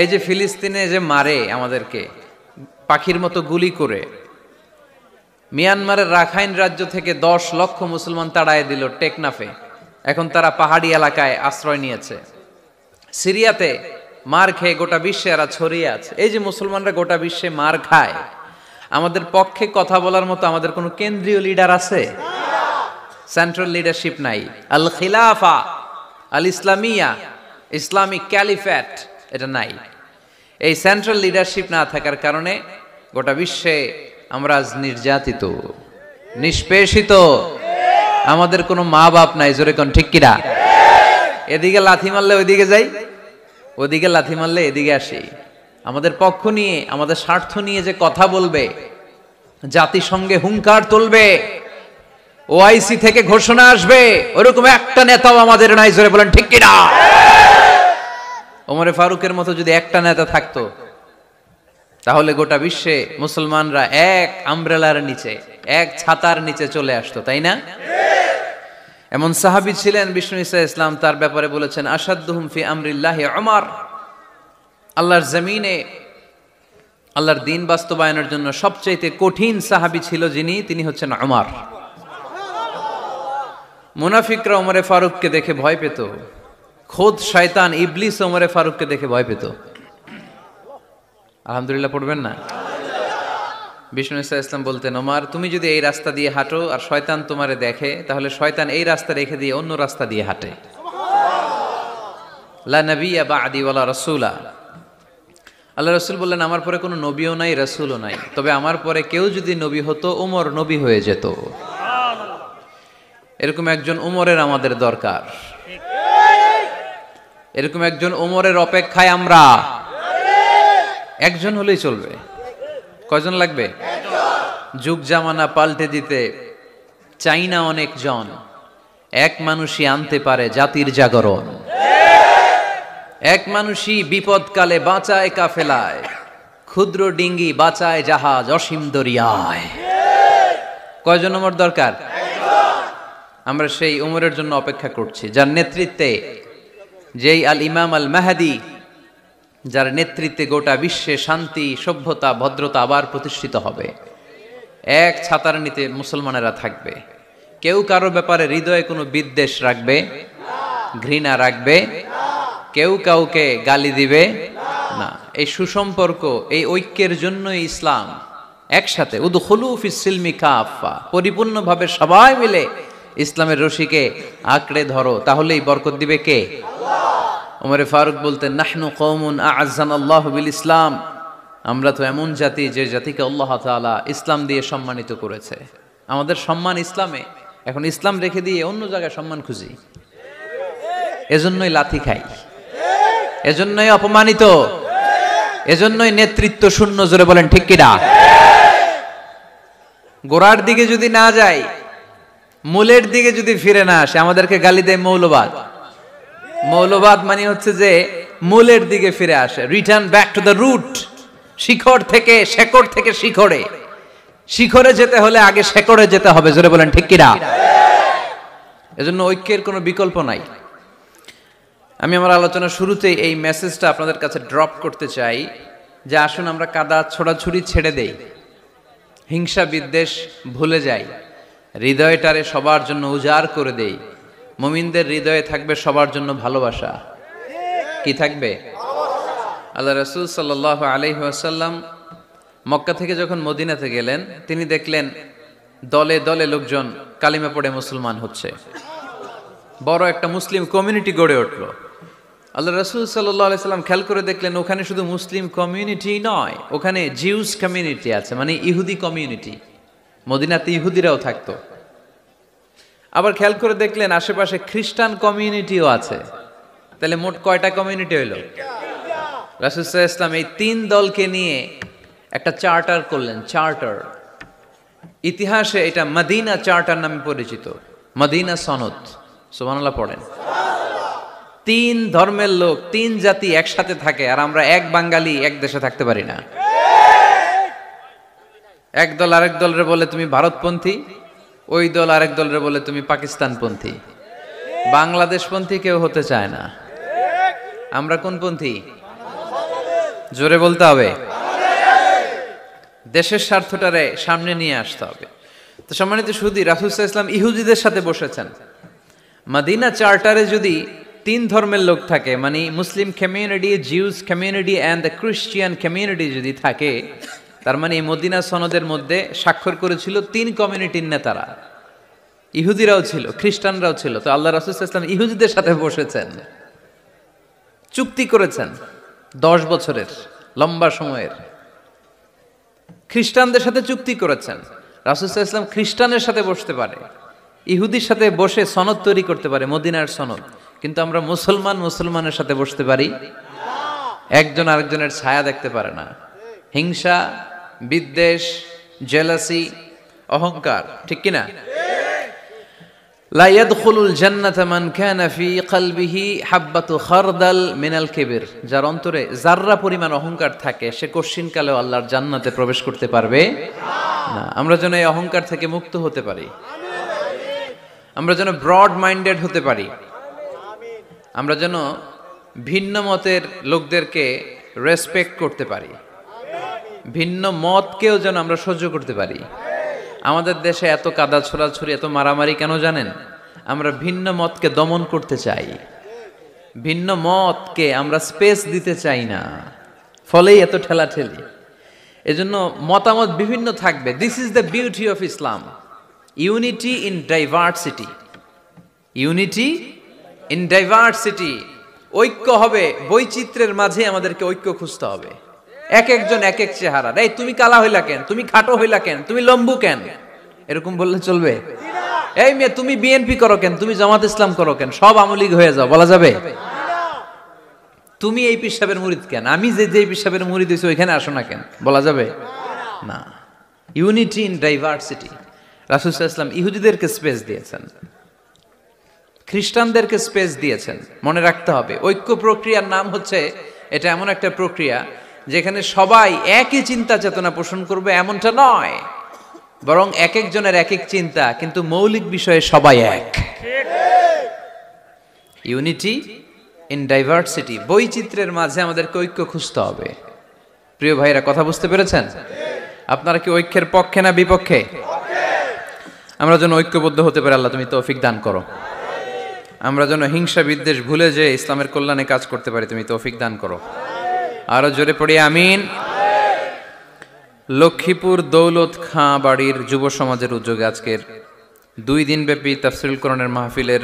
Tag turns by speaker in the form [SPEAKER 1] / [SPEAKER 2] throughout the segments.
[SPEAKER 1] এই যে ফিলিস্তিনে যে মারে আমাদেরকে পাখির মতো গুলি করে, মিয়ানমারের রাখাইন রাজ্য থেকে 10 লক্ষ মুসলমান তাড়ায় দিল টেকনাফে, এখন তারা পাহাড়ি এলাকায় আশ্রয় নিয়েছে। সিরিয়াতে মার খেয়ে গোটা বিশ্বে এরা ছড়িয়ে আছে। এই যে মুসলমানরা গোটা বিশ্বে মার খায়, আমাদের পক্ষে কথা বলার মতো আমাদের কোনো কেন্দ্রীয় লিডার আছে? সেন্ট্রাল লিডারশিপ নাই। আল খিলাফা আল ইসলামিয়া, ইসলামিক ক্যালিফেট, এটা নাই। এই সেন্ট্রাল লিডারশিপ না থাকার কারণে গোটা বিশ্বে আমরা আজ নির্যাতিত, নিষ্পেষিত। আমাদের কোনো মা বাপ নাই, জোরে কোন ঠিক কিনা? এদিকে লাথি মারলে ওইদিকে যাই, ওদিকে লাথি মারলে এদিকে আসি। আমাদের পক্ষ নিয়ে, আমাদের স্বার্থ নিয়ে যে কথা বলবে, জাতিসংঘে হুঙ্কার তুলবে, ওআইসি থেকে ঘোষণা আসবে, ওরকম একটা নেতাও আমাদের নাই, জোরে বলেন ঠিক কিনা? ওমরে ফারুকের মতো যদি একটা নেতা থাকতো, তাহলে গোটা বিশ্বে মুসলমানরা এক আমব্রেলার নিচে, এক ছাতার নিচে চলে আসতো, তাই না? এমন সাহাবী ছিলেন বিষ্ণু ঈসা ইসলাম তার ব্যাপারে বলেছেন, আসাদ্দুহুম ফি আমরিল্লাহি উমর। আল্লাহর জমিনে আল্লাহর দ্বীন বাস্তবায়নের জন্য সবচেয়ে কঠিন সাহাবী ছিল যিনি, তিনি হচ্ছেন উমর। মুনাফিকরা ওমরে ফারুককে দেখে ভয় পেত, খোদ শয়তান ইবলিস ওমরে ফারুককে দেখে ভয় পেত। আলহামদুলিল্লাহ পড়বেন না? বিষ্ণু ঈসা ইসলাম বলতেন, ওমর তুমি যদি এই রাস্তা দিয়ে হাঁটো আর শয়তান তোমারে দেখে, তাহলে শয়তান এই রাস্তা রেখে দিয়ে অন্য রাস্তা দিয়ে হাঁটে। লা নবিয়্যা বা'দি ওয়ালা রাসূলা। আল্লাহ রাসূল বললেন, আমার পরে কোনো নবীও নাই, রাসূলও নাই, তবে আমার পরে কেউ যদি নবী হতো, ওমর নবী হয়ে যেত। এরকম একজন ওমরের আমাদের দরকার। এরকম একজন ওমরের অপেক্ষায় আমরা। একজন হলেই চলবে। কয়জন লাগবে? যুগ জামানা পাল্টে দিতে চাই না অনেক জন, এক মানুষই আনতে পারে জাতির জাগরণ। এক মানুষই বিপদকালে বাঁচায় কাফেলায়, ক্ষুদ্র ডিঙ্গি বাঁচায় জাহাজ অসীম দরিয়ায়। কয়জন ওমর দরকার? আমরা সেই ওমরের জন্য অপেক্ষা করছি, যার নেতৃত্বে, যেই আল ইমাম আল মাহদি, যার নেতৃত্বে গোটা বিশ্বে শান্তি, সভ্যতা, ভদ্রতা আবার প্রতিষ্ঠিত হবে। এক ছাতার নিচে মুসলমানেরা থাকবে। কেউ কারো ব্যাপারে হৃদয়ে কোনো বিদ্বেষ রাখবে, ঘৃণা রাখবে, কেউ কাউকে গালি দিবে না। এই সুসম্পর্ক, এই ঐক্যের জন্যই ইসলাম। একসাথে উদখুলু ফিস সিলমি কাফা, পরিপূর্ণভাবে সবাই মিলে ইসলামের রশিকে আঁকড়ে ধরো, তাহলেই বরকত দিবে কে? ওমরে ফারুক বলতেন, নাহনু কওমুন আ'আজ্জানাল্লাহু বিল ইসলাম। আমরা তো এমন জাতি, যে জাতিকে আল্লাহ তাআলা ইসলাম দিয়ে সম্মানিত করেছে। আমাদের সম্মান ইসলামে। এখন ইসলাম রেখে দিয়ে অন্য জায়গায় সম্মান খুঁজি, এজন্যই লাথি খাই, এজন্যই অপমানিত, এজন্যই নেতৃত্ব শূন্য। জোরে বলেন ঠিক কিনা? গোড়ার দিকে যদি না যাই, মূলের দিকে যদি ফিরে না আসে, আমাদেরকে গালি দেয় মৌলবাদ। মৌলবাদ মানে হচ্ছে যে মূলের দিকে ফিরে আসে, return back to the root. শিখর থেকে, শেকড় থেকে শিখরে। শিখরে যেতে হলে আগে শেকড়ে যেতে হবে। জোরে বলেন ঠিক কিনা? এজন্য ঐক্যের কোনো বিকল্প নাই। আমি আমার আলোচনার শুরুতেই এই মেসেজটা আপনাদের কাছে ড্রপ করতে চাই, যে আসুন আমরা কাদা ছোড়াছুড়ি ছেড়ে দেই, হিংসা বিদ্বেষ ভুলে যাই, হৃদয়টারে সবার জন্য উজাড় করে দেই। মুমিনদের হৃদয়ে থাকবে সবার জন্য ভালোবাসা। কি থাকবে? আল্লাহ রাসূল সাল্লাল্লাহু আলাইহি ওয়াসাল্লাম মক্কা থেকে যখন মদিনাতে গেলেন, তিনি দেখলেন দলে দলে লোকজন কালিমা পড়ে মুসলমান হচ্ছে। বড় একটা মুসলিম কমিউনিটি গড়ে উঠল। আল্লাহ রাসূল সাল্লাল্লাহু আলাইহি ওয়াসাল্লাম খেয়াল করে দেখলেন, ওখানে শুধু মুসলিম কমিউনিটি নয়, ওখানে জিউস কমিউনিটি আছে, মানে ইহুদি কমিউনিটি। মদিনাতে ইহুদিরাও থাকতো। আবার খেয়াল করে দেখলেন আশেপাশে খ্রিস্টান কমিউনিটিও আছে। তাহলে মোট কয়টা কমিউনিটি হইল? রাসূল সাল্লাল্লাহু আলাইহি ওয়াসাল্লাম এই 3 দলকে নিয়ে একটা চার্টার করলেন। চার্টার, ইতিহাসে এটা মদিনা চার্টার নামে পরিচিত, মদিনা সনদ। সুবহানাল্লাহ পড়েন। 3 ধর্মের লোক, 3 জাতি একসাথে থাকে, আর আমরা এক বাঙালি এক দেশে থাকতে পারি না। এক দল আরেক দলরে বলে তুমি ভারতপন্থী, ওই দল আরেক দলরে বলে তুমি পাকিস্তানপন্থী। বাংলাদেশপন্থী কেউ হতে চায় না। আমরা কোন পন্থী? জোরে বলতে হবে, দেশের স্বার্থটারে সামনে নিয়ে আসতে হবে। তো সম্মানিত সুধী, রাসূল সাল্লাল্লাহু আলাইহি ওয়াসাল্লাম ইহুদিদের সাথে বসেছেন। মদিনা চার্টারে যদি 3 ধর্মের লোক থাকে, মানে Muslim community, Jews community and the Christian community যদি থাকে, তার মানে এই মদিনা সনদের মধ্যে স্বাক্ষর করেছিল 3 কমিউনিটির নেতারা। ইহুদিরাও ছিল, খ্রিস্টানরাও ছিল। তো আল্লাহ রাসূল সাল্লাল্লাহু আলাইহি ওয়াসাল্লাম ইহুদিদের সাথে বসেছেন, চুক্তি করেছেন 10 বছরের লম্বা সময়ের। খ্রিস্টানদের সাথে চুক্তি করেছেন। রাসূল সাল্লাল্লাহু আলাইহি ওয়াসাল্লাম খ্রিস্টানের সাথে বসতে পারে, ইহুদির সাথে বসে সনদ তৈরি করতে পারে, মদিনার সনদ। কিন্তু আমরা মুসলমানের সাথে বসতে পারি, একজন আরেকজনের ছায়া দেখতে পারে না। হিংসা, বিদ্বেষ, জেলাসি, অহংকার, ঠিক কিনা? লা ইয়াদখুলুল জান্নাতা মান কানা ফি কলবিহি হাববাতু খারদাল মিনাল কিবর। যার অন্তরে যাররা পরিমাণ অহংকার থাকে, সে কোশ্চিনকালেও আল্লাহর জান্নাতে প্রবেশ করতে পারবে না। আমরা যেন এই অহংকার থেকে মুক্ত হতে পারি, আমরা যেন ব্রড মাইন্ডেড হতে পারি, আমরা যেন ভিন্ন মতের লোকদেরকে রেসপেক্ট করতে পারি, ভিন্ন মতকেও যেন আমরা সহ্য করতে পারি। আমাদের দেশে এত কাদা ছোড়াছুরি, এত মারামারি কেন জানেন? আমরা ভিন্ন মতকে দমন করতে চাই, ভিন্ন মতকে আমরা স্পেস দিতে চাই না, ফলেই এত ঠেলাঠেলি। এজন্য মতামত বিভিন্ন থাকবে। This is the beauty of Islam, unity in diversity, unity in diversity. ঐক্য হবে বৈচিত্র্যের মাঝে, আমাদেরকে ঐক্য খুঁজতে হবে। এক একজন এক এক চেহারা। এই তুমি কালা হইলা কেন, তুমি খাটো হইলা কেন, তুমি লম্বু কেন, এরকম বললে চলবে? এই মেয়ে তুমি বিএনপি করো কেন, তুমি জামাত ইসলাম করো কেন, সব আমলিগ হয়ে যাও, বলা যাবে? তুমি এই পীর সাহেবের মুরিদ কেন, আমি যে পীর সাহেবের মুরিদ হইছি ওইখানে আসো না কেন, বলা যাবে না। Unity in diversity. রাসূল সাল্লাল্লাহু আলাইহি ওয়াসাল্লাম ইহুদিদেরকে স্পেস দিয়েছেন, খ্রিস্টানদেরকে স্পেস দিয়েছেন। মনে রাখতে হবে, ঐক্য প্রক্রিয়ার নাম হচ্ছে, এটা এমন একটা প্রক্রিয়া যেখানে সবাই একই চিন্তা চেতনা পোষণ করবে এমনটা নয়, বরং এক একজনের এক এক চিন্তা, কিন্তু মৌলিক বিষয়ে সবাই এক। ইউনিটি ইন ডাইভার্সিটি, বৈচিত্র্যের মাঝে আমাদেরকে ঐক্য খুঁজতে হবে। প্রিয় ভাইরা, কথা বুঝতে পেরেছেন? আপনারা কি ঐক্যের পক্ষে না বিপক্ষে? আমরা যেন ঐক্যবদ্ধ হতে পারি, আল্লাহ তুমি তৌফিক দান করো। আমরা যেন হিংসা বিদ্বেষ ভুলে যে ইসলামের কল্যাণে কাজ করতে পারি, তুমি তৌফিক দান করো। আরো জোরে পড়ি আমিন। লক্ষ্মীপুর দৌলত খাঁ বাড়ির যুব সমাজের উদ্যোগে আজকের 2 দিনব্যাপী তাফসীরুল কোরআনের মাহফিলের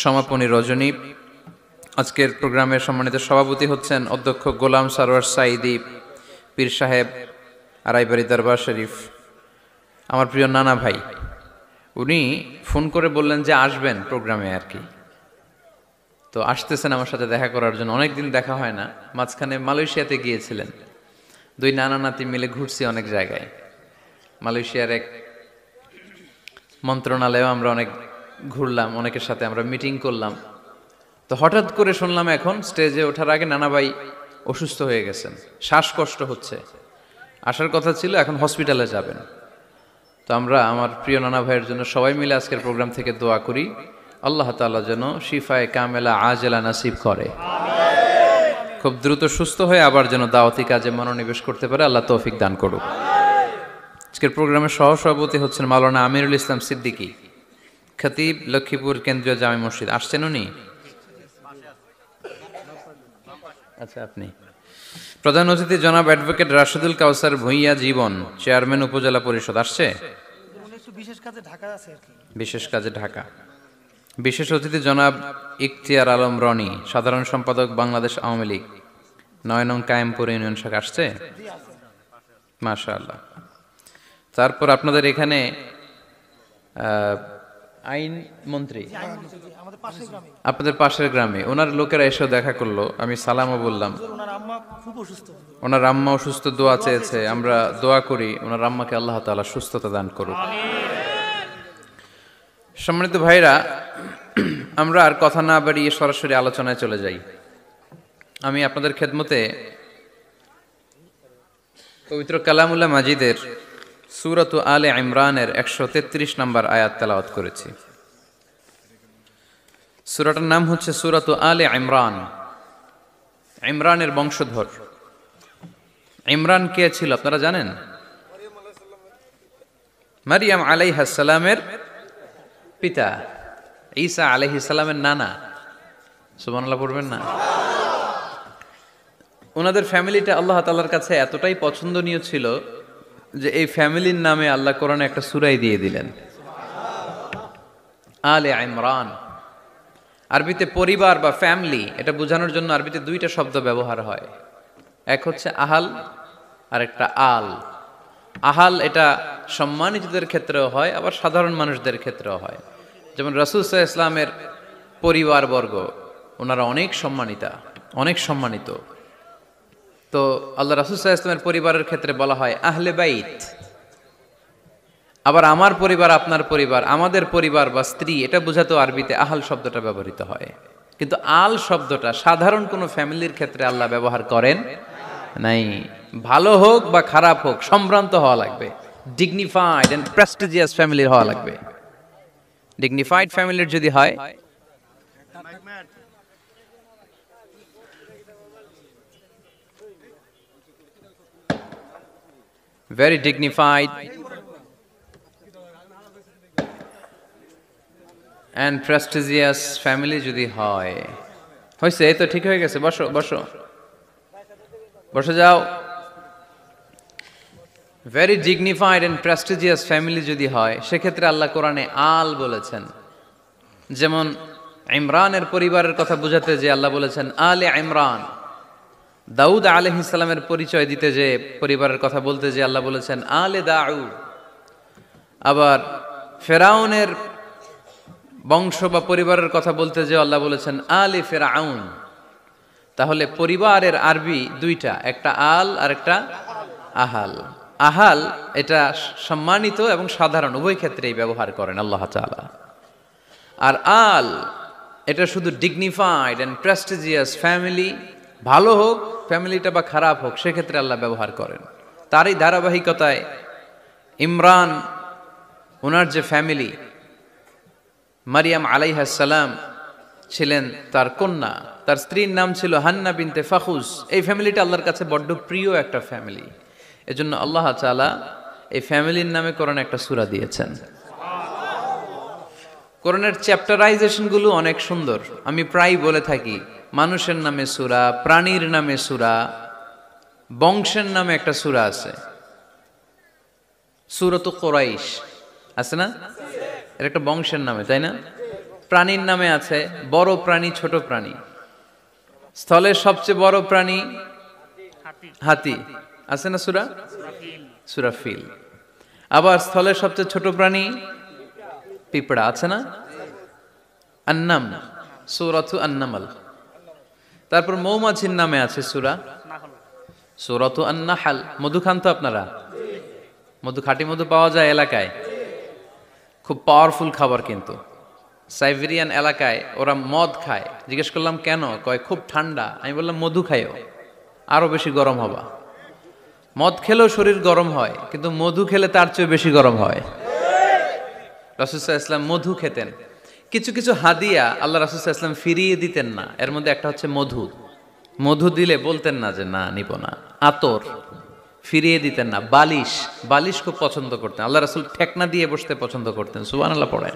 [SPEAKER 1] সমাপনী রজনী। আজকের প্রোগ্রামের সম্মানিত সভাপতি হচ্ছেন অধ্যক্ষ গোলাম সারোয়ার সাঈদী পীর সাহেব, আড়াইবাড়ি দরবার শরীফ, আমার প্রিয় নানা ভাই। উনি ফোন করে বললেন যে আসবেন প্রোগ্রামে আর কি। তো আসতেছেন আমার সাথে দেখা করার জন্য, অনেকদিন দেখা হয় না। মাঝখানে মালয়েশিয়াতে গিয়েছিলেন, 2 নানা নাতি মিলে ঘুরছি অনেক জায়গায়। মালয়েশিয়ার এক মন্ত্রণালয়েও আমরা অনেক ঘুরলাম, অনেকের সাথে আমরা মিটিং করলাম। তো হঠাৎ করে শুনলাম এখন স্টেজে ওঠার আগে নানা ভাই অসুস্থ হয়ে গেছেন, শ্বাসকষ্ট হচ্ছে, আসার কথা ছিল, এখন হসপিটালে যাবেন। তো আমরা আমার প্রিয় নানা ভাইয়ের জন্য সবাই মিলে আজকের প্রোগ্রাম থেকে দোয়া করি, আল্লাহ তাআলা যেন শিফায়ে কামেলা আজেলা নাসিব করে, খুব দ্রুত সুস্থ হয়ে আবার যেন দাওয়াতি কাজে মনোনিবেশ করতে পারে, আল্লাহ তৌফিক দান করুক। আজকের প্রোগ্রামের সহসভাপতি হচ্ছেন মাওলানা আমিরুল ইসলাম সিদ্দিকী, খতিব, লক্ষ্মীপুর কেন্দ্রীয় জামে মসজিদ। আসছেন উনি? আচ্ছা, আপনি। প্রধান অতিথি জনাব অ্যাডভোকেট রাশেদুল কাউসার ভূঁইয়া জীবন, চেয়ারম্যান উপজেলা পরিষদ। আসছে? বিশেষ কাজে ঢাকা। বিশেষ অতিথি জনাব ইখতিয়ার আলম রনি, সাধারণ সম্পাদক বাংলাদেশ আওয়ামী লীগ, 9 নং কায়েমপুর ইউনিয়ন শাখা। আসছে? মাশাআল্লাহ। তারপর আপনাদের এখানে আইন মন্ত্রী আপনাদের পাশের গ্রামে, ওনার লোকেরা এসেও দেখা করলো, আমি সালামও বললাম। ওনার আম্মা অসুস্থ, দোয়া চেয়েছে, আমরা দোয়া করি ওনার আম্মাকে আল্লাহ তাআলা সুস্থতা দান করুক। সম্মানিত ভাইরা, আমরা আর কথা না বাড়িয়ে সরাসরি আলোচনায় চলে যাই। আমি আপনাদের খেদমতে পবিত্র কালামুল্লাহ মাজিদের সূরাত আলে ইমরানের 133 নম্বর আয়াত তেলাওয়াত করেছি। সূরাটার নাম হচ্ছে সূরাত আলে ইমরান, ইমরানের বংশধর। ইমরান কে ছিল আপনারা জানেন? মারিয়াম আলাইহিস সালামের পিতা, ঈসা আলাইহিস সালামের নানা। সুবহানাল্লাহ পড়বেন না? ওনাদের ফ্যামিলিটা আল্লাহ তাআলার কাছে এতটাই পছন্দনীয় ছিল যে এই ফ্যামিলির নামে আল্লাহ কোরআনে একটা সূরাই দিয়ে দিলেন, আলে ইমরান। আরবিতে পরিবার বা ফ্যামিলি এটা বোঝানোর জন্য আরবিতে দুইটা শব্দ ব্যবহার হয়, এক হচ্ছে আহাল আর একটা আল। আহাল এটা সম্মানিতদের ক্ষেত্রেও হয়, আবার সাধারণ মানুষদের ক্ষেত্রেও হয়। যেমন রাসূল সাল্লাল্লাহু আলাইহি ওয়াসাল্লামের পরিবারবর্গ ওনারা অনেক সম্মানিত। তো আল্লাহ রাসূল সাল্লাল্লাহু আলাইহি ওয়াসাল্লামের পরিবারের ক্ষেত্রে বলা হয় আহলে বাইত। আবার আমার পরিবার, আপনার পরিবার, আমাদের পরিবার বা স্ত্রী, এটা বোঝাতেও আরবিতে আহাল শব্দটা ব্যবহৃত হয়। কিন্তু আল শব্দটা সাধারণ কোনো ফ্যামিলির ক্ষেত্রে আল্লাহ ব্যবহার করেন নাই। ভালো হোক বা খারাপ হোক, সম্ভ্রান্ত হওয়া লাগবে, ডিগনিফাইড এন্ড প্রেস্টিজিয়াস ফ্যামিলির হওয়া লাগবে। ডিগনিফাইড ফ্যামিলির যদি হয়, very dignified and prestigious family যদি হয়, হয়েছে এই তো ঠিক হয়ে গেছে, বসো বসো বসে যাও। very dignified and prestigious family যদি হয়, সেক্ষেত্রে আল্লাহ কোরআনে আল বলেছেন। যেমন ইমরানের পরিবারের কথা বোঝাতে যে আল্লাহ বলেছেন আলে ইমরান। দাউদ আলাইহিস সালামের পরিচয় দিতে যে পরিবারের কথা বলতে যে আল্লাহ বলেছেন আলে দাউদ। আবার ফেরাউনের বংশ বা পরিবারের কথা বলতে যে আল্লাহ বলেছেন আলে ফেরাউন। তাহলে পরিবারের আরবি দুইটা, একটা আল আর একটা আহাল। আহাল এটা সম্মানিত এবং সাধারণ উভয় ক্ষেত্রেই ব্যবহার করেন আল্লাহ তাআলা। আর আল এটা শুধু ডিগনিফাইড এন্ড প্রেস্টিজিয়াস ফ্যামিলি, ভালো হোক ফ্যামিলিটা বা খারাপ হোক, সেক্ষেত্রে আল্লাহ ব্যবহার করেন। তারই ধারাবাহিকতায় ইমরান ওনার যে ফ্যামিলি, মারিয়াম আলাইহিস সালাম ছিলেন তার কন্যা, তার স্ত্রীর নাম ছিল হান্না বিনতে ফাখুস। এই ফ্যামিলিটা আল্লাহর কাছে বড্ড প্রিয় একটা ফ্যামিলি। এজন্য আল্লাহ তাআলা এই ফ্যামিলির নামে কোরআনে একটা সূরা দিয়েছেন। কোরআনের চ্যাপ্টারাইজেশন গুলো অনেক সুন্দর। আমি প্রায় বলে থাকি মানুষের নামে সূরা, প্রাণীর নামে সূরা, বংশের নামে একটা সূরা আছে, সূরাতু কুরাইশ আছে না? এর একটা বংশের নামে, তাই না? প্রাণীর নামে আছে বড় প্রাণী, ছোট প্রাণী। স্থলের সবচেয়ে বড় প্রাণী হাতি, আছে না সূরা? সূরা ফিল। আবার স্থলের সবচেয়ে ছোট প্রাণী পিঁপড়া, আছে না? আন্নাম, সূরাতু আন-নামল। তারপর মৌমাছির নামে আছে সূরা, সূরাতু আন-নাহল। মধু খান তো আপনারা? মধু, খাঁটি মধু পাওয়া যায় এলাকায়, খুব পাওয়ারফুল খাবার। কিন্তু সাইবেরিয়ান এলাকায় ওরা মদ খায়। জিজ্ঞেস করলাম কেন? কয় খুব ঠান্ডা। আমি বললাম মধু খাইও, আরো বেশি গরম হবা। মদ খেলেও শরীর গরম হয়, কিন্তু মধু খেলে তার চেয়ে বেশি গরম হয়। রাসূল সাল্লাল্লাহু আলাইহি ওয়াসাল্লাম মধু খেতেন। কিছু কিছু হাদিয়া আল্লাহ রাসূল সাল্লাল্লাহু আলাইহি ওয়াসাল্লাম ফিরিয়ে দিতেন না। এর মধ্যে একটা হচ্ছে মধু। মধু দিলে বলতেন না যে না নিব না। আতর ফিরিয়ে দিতেন না। বালিশ, বালিশ খুব পছন্দ করতেন আল্লাহ রাসূল। ঠেকনা দিয়ে বসতে পছন্দ করতেন। সুবহানাল্লাহ পড়েন।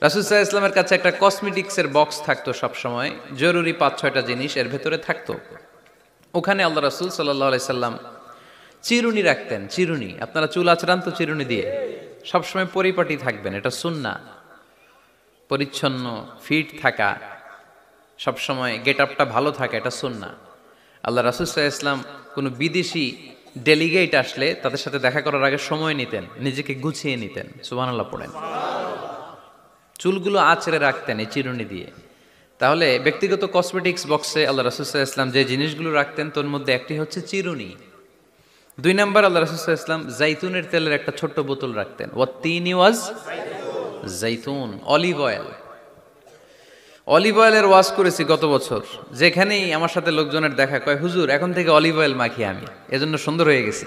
[SPEAKER 1] রাসূল সাল্লাল্লাহু আলাইহি ওয়াসাল্লামের কাছে একটা কসমেটিক্সের বক্স থাকতো সবসময়, জরুরি ৫-৬টা জিনিস এর ভেতরে থাকতো। ওখানে আল্লাহ রাসূল সাল্লাল্লাহু আলাইহি সাল্লাম চিরুনি রাখতেন। চিরুনি, আপনারা চুল আঁচড়ান তো চিরুনি দিয়ে, সবসময় পরিপাটি থাকবেন, এটা সুন্নাহ। পরিচ্ছন্ন, ফিট থাকা, সবসময় গেট আপটা ভালো থাকা, এটা সুন্নাহ। আল্লাহ রাসূল সাল্লাল্লাহু আলাইহি ওয়াসাল্লাম কোনো বিদেশি ডেলিগেট আসলে তাদের সাথে দেখা করার আগে সময় নিতেন, নিজেকে গুছিয়ে নিতেন। সুবহানাল্লাহ পড়েন। চুলগুলো আঁচড়ে রাখতেন এই চিরুনি দিয়ে। তাহলে ব্যক্তিগত কসমেটিক্স বক্সে আল্লাহ রাসূল সাল্লাল্লাহু আলাইহি ওয়াসাল্লাম যে জিনিসগুলো রাখতেন তার মধ্যে একটি হচ্ছে চিরুনি। ২ নাম্বার আল্লাহ রাসূল সাল্লাল্লাহু আলাইহি ওয়াসাল্লাম জাইতুনের তেলের একটা ছোট্ট বোতল রাখতেন। ওয়াত্তিনি ওয়াজ জাইতুন, অলিভ অয়েল। অলিভ অয়েলের ওয়াজ করেছি গত বছর। যেখানেই আমার সাথে লোকজনের দেখা, কয় হুজুর এখন থেকে অলিভ অয়েল মাখি আমি, এজন্য সুন্দর হয়ে গেছি।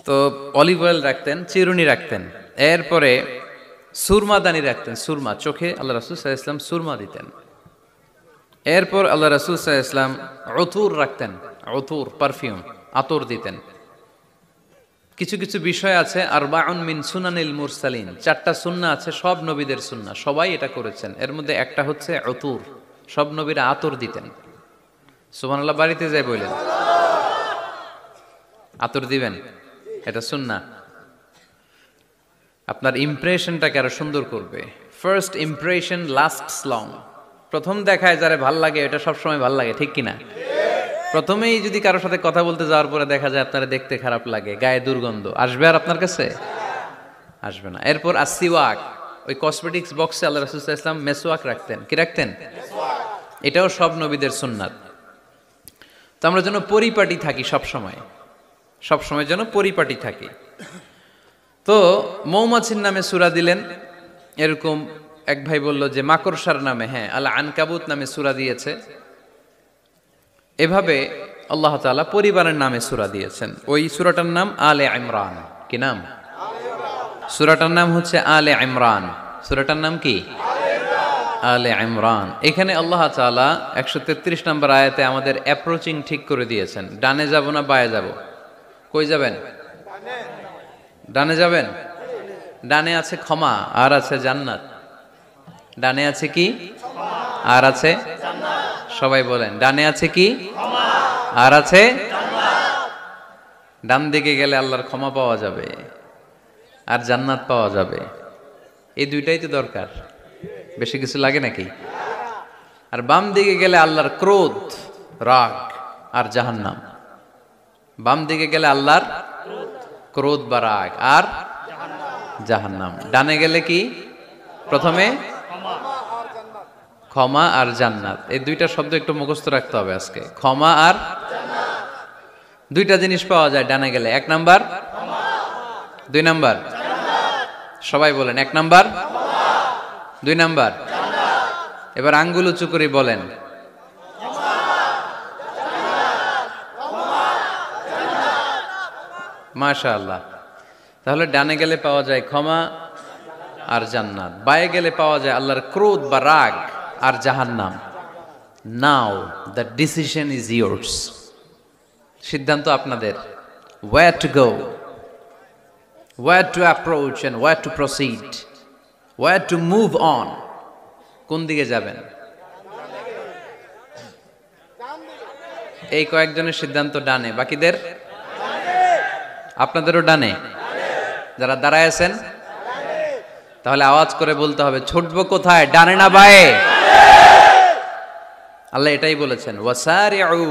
[SPEAKER 1] তো অলিভ অয়েল রাখতেন, চিরুনি রাখতেন। এরপরে সুরমা দানি রাখতেন। সুরমা, চোখে আল্লাহ রাসূল সাল্লাল্লাহু আলাইহি ওয়াসাল্লাম সুরমা দিতেন। এরপর আল্লাহ রাসূল সাল্লাল্লাহু আলাইহি ওয়াসাল্লাম উতুর রাখতেন, উতুর পারফিউম, আতর দিতেন। কিছু কিছু বিষয় আছে আরবাউন মিন সুনানিল মুরসালিন, 4টা সুন্নাহ আছে সব নবীদের সুন্নাহ, সবাই এটা করেছেন। এর মধ্যে একটা হচ্ছে উতুর, সব নবীরা আতর দিতেন। সুবহানাল্লাহ, বাড়িতে যাই বলেন আতর দিবেন, এটা সুন্নাহ। আপনার ইমপ্রেশনটাকে আরো সুন্দর করবে। First impression lasts long. প্রথম দেখায় যারা ভাল লাগে এটা সবসময় ভাল লাগে, ঠিক কিনা? প্রথমেই যদি কারোর সাথে কথা বলতে যাওয়ার পরে দেখা যায় আপনারা দেখতে খারাপ লাগে, গায়ে দুর্গন্ধ, আসবে আর আপনার কাছে? আসবে না। এরপর আসিওয়াক, ওই কসমেটিক্স বক্সে আল্লাহ রাসূল সাল্লাল্লাহু আলাইহি ওয়াসাল্লাম মেসওয়াক রাখতেন। কি রাখতেন? এটাও সব নবীদের সুন্নাত। তো আমরা যেন পরিপাটি থাকি সবসময়, সবসময় যেন পরিপাটি থাকি। তো মৌমাছির নামে সূরা দিলেন, এরকম এক ভাই বলল যে মাকড়সার নামে, হ্যাঁ, আল আনকাবুত নামে সূরা দিয়েছে। এভাবে আল্লাহ তাআলা পরিবারের নামে সূরা দিয়েছেন। ওই সূরাটার নাম আলে ইমরান। কি নাম? সূরাটার নাম হচ্ছে আলে ইমরান। সূরাটার নাম কি? আলে ইমরান। এখানে আল্লাহ তাআলা 133 নম্বর আয়াতে আমাদের অ্যাপ্রোচিং ঠিক করে দিয়েছেন। ডানে যাব না বায়ে যাব? কই যাবেন? ডানে যাবেন। ডানে আছে ক্ষমা আর আছে জান্নাত। ডানে আছে কি? আর আছে জান্নাত। সবাই বলেন, ডানে আছে কি? ক্ষমা আর আছে জান্নাত। ডান দিকে গেলে আল্লাহর ক্ষমা পাওয়া যাবে আর জান্নাত পাওয়া যাবে। এই দুইটাই তো দরকার, বেশি কিছু লাগে নাকি? আর বাম দিকে গেলে আল্লাহর ক্রোধ, রাগ আর জাহান্নাম। বাম দিকে গেলে আল্লাহর ক্রোধ বা রাগ আর জাহান্নাম। ডানে গেলে কি? প্রথমে ক্ষমা আর জান্নাত। এই দুইটা শব্দ একটু মুখস্থ রাখতে হবে আজকে। ক্ষমা আর জান্নাত, দুইটা জিনিস পাওয়া যায় ডানে গেলে। 1 নাম্বার ক্ষমা, 2 নাম্বার জান্নাত। সবাই বলেন 1 নাম্বার ক্ষমা, 2 নাম্বার জান্নাত। এবার আঙ্গুল উঁচু করে বলেন মাশাআল্লাহ। তাহলে ডানে গেলে পাওয়া যায় ক্ষমা আর জান্নাত, বায়ে গেলে পাওয়া যায় আল্লাহর ক্রোধ বা রাগ আর জাহান্নাম। Now the decision is yours. সিদ্ধান্ত আপনাদের। Where to go, where to approach and where to proceed, where to move on. কোন দিকে যাবেন? এই কয়েকজনের সিদ্ধান্ত ডানে, বাকিদের? আপনাদেরও ডানে। যারা দাঁড়ায় আছেন তাহলে আওয়াজ করে বলতে হবে, ছুটবো কোথায়, ডানে না বায়ে? আল্লাহ এটাই বলেছেন, ওয়াসারিউ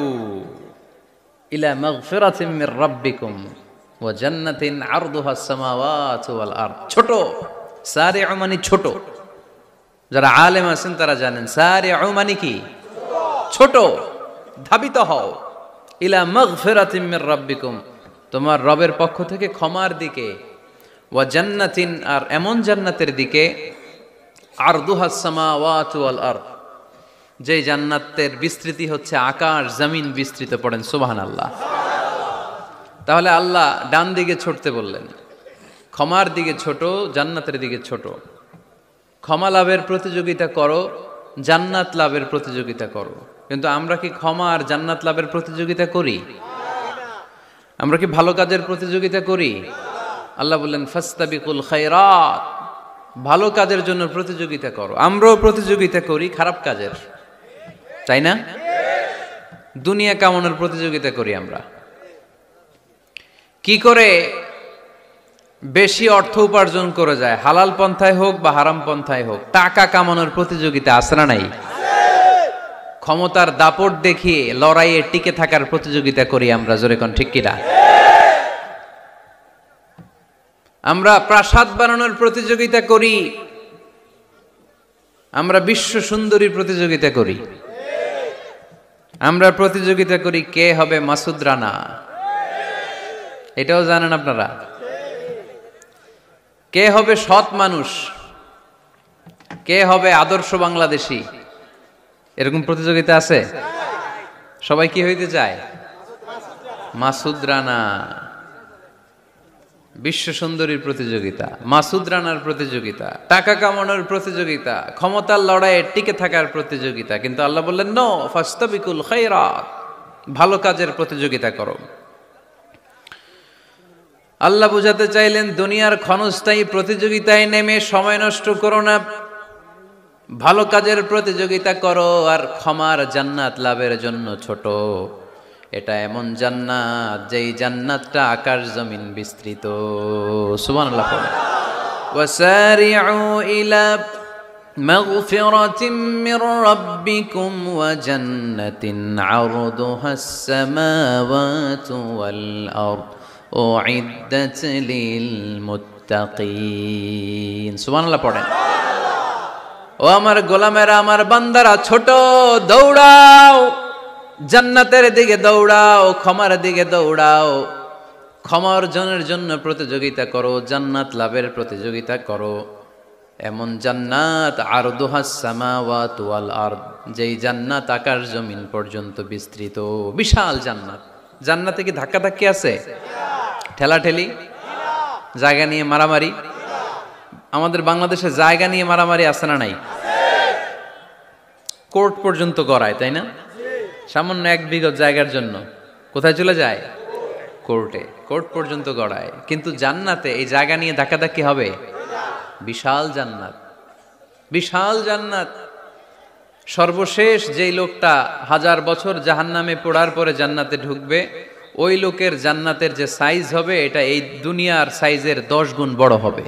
[SPEAKER 1] ইলা মাগফিরাতিন মির রাব্বিকুম ওয়া জান্নাতিন আরদুহাস সামাওয়াতু ওয়াল আরদ। ছোট, সারিউ মানে ছোট। যারা আলেম আছেন তারা জানেন সারিউ মানে কি? ছোট। ধাবিত হও ইলা মাগফিরাতিন মির রাব্বিকুম, তোমার রবের পক্ষ থেকে ক্ষমার দিকে, ওয়া জান্নাতিন আর এমন জান্নাতের দিকে, আরদুহাস সামাওয়াতু ওয়াল আরদ, যে জান্নাতের বিস্তৃতি হচ্ছে আকাশ জমিন বিস্তৃত। পড়েন সুবহানাল্লাহ। তাহলে আল্লাহ ডান দিকে ছুটতে বললেন, ক্ষমার দিকে ছোট, জান্নাতের দিকে ছোট। ক্ষমা লাভের প্রতিযোগিতা করো, জান্নাত লাভের প্রতিযোগিতা করো। কিন্তু আমরা কি ক্ষমা আর জান্নাত লাভের প্রতিযোগিতা করি? আমরা কি ভালো কাজের প্রতিযোগিতা করি? আল্লাহ বললেন ফাস্তাবিকুল খায়রাত, ভালো কাজের জন্য প্রতিযোগিতা করো। আমরাও প্রতিযোগিতা করি খারাপ কাজের, তাই না? দুনিয়া কামানোর প্রতিযোগিতা করি আমরা। কি করে বেশি অর্থ উপার্জন করে যায়, হালাল পন্থায় হোক বা হারাম পন্থায় হোক, টাকা কামানোর প্রতিযোগিতা আছে না নাই? ক্ষমতার দাপট দেখিয়ে লড়াইয়ে টিকে থাকার প্রতিযোগিতা করি আমরা, জোরে কোন ঠিক কিনা? আমরা প্রাসাদ বানানোর প্রতিযোগিতা করি, আমরা বিশ্ব সুন্দরীর প্রতিযোগিতা করি, আমরা প্রতিযোগিতা করি কে হবে মাসুদ রানা। এটাও জানেন আপনারা? কে হবে সৎ মানুষ, কে হবে আদর্শ বাংলাদেশী, এরকম প্রতিযোগিতা আছে। সবাই কি হইতে চায়? মাসুদ রানা। বিশ্ব সুন্দরীর প্রতিযোগিতা, মাসুদ রানার প্রতিযোগিতা, টাকা কামানোর প্রতিযোগিতা, ক্ষমতার লড়াইয়ে টিকে থাকার প্রতিযোগিতা। কিন্তু আল্লাহ বললেন নো, ফাস্তাবিকুল খায়রাত, ভালো কাজের প্রতিযোগিতা করো। আল্লাহ বুঝাতে চাইলেন দুনিয়ার ক্ষণস্থায়ী প্রতিযোগিতায় নেমে সময় নষ্ট করো না, ভালো কাজের প্রতিযোগিতা করো। আর ক্ষমার জান্নাত লাভের জন্য ছোট, এটা এমন জান্নাত যেই জান্নাতটা আকাশ জমিন বিস্তৃত। সুবহানাল্লাহ পড়ে। ওয়াসারিউ ইলা মাগফিরাতিম মির রাব্বিকুম ওয়া জান্নাতিন আরদুহাস সামাওয়াতু ওয়াল আরদ উইদ্দাত লিল মুত্তাকিন। সুবহানাল্লাহ পড়েন। ও আমার গোলামেরা, আমার বান্দারা, ছোট দৌড়াও, জান্নাতের দিকে দৌড়াও, ক্ষমার দিকে দৌড়াও। ক্ষমা অর্জনের জন্য প্রতিযোগিতা করো, জান্নাত লাভের প্রতিযোগিতা করো। এমন জান্নাত আরদুহাস সামাওয়াতু ওয়াল আরদ, যেই জান্নাত আকাশ জমিন পর্যন্ত বিস্তৃত, বিশাল জান্নাত। জান্নাতে কি ধাক্কাধাক্কি আছে? ঠেলাঠেলি? জায়গা নিয়ে মারামারি? আমাদের বাংলাদেশে জায়গা নিয়ে মারামারি আছে না নাই? কোর্ট পর্যন্ত গড়ায়, তাই না? সামান্য 1 বিঘা জায়গার জন্য কোথায় চলে যায়? কোর্টে। কোর্ট পর্যন্ত গড়ায়। কিন্তু জান্নাতে এই জায়গা নিয়ে ধাক্কাধাক্কি হবে? বিশাল জান্নাত, বিশাল জান্নাত। সর্বশেষ যেই লোকটা 1000 বছর জাহান্নামে পোড়ার পরে জান্নাতে ঢুকবে, ওই লোকের জান্নাতের যে সাইজ হবে, এটা এই দুনিয়ার সাইজের 10 গুণ বড় হবে।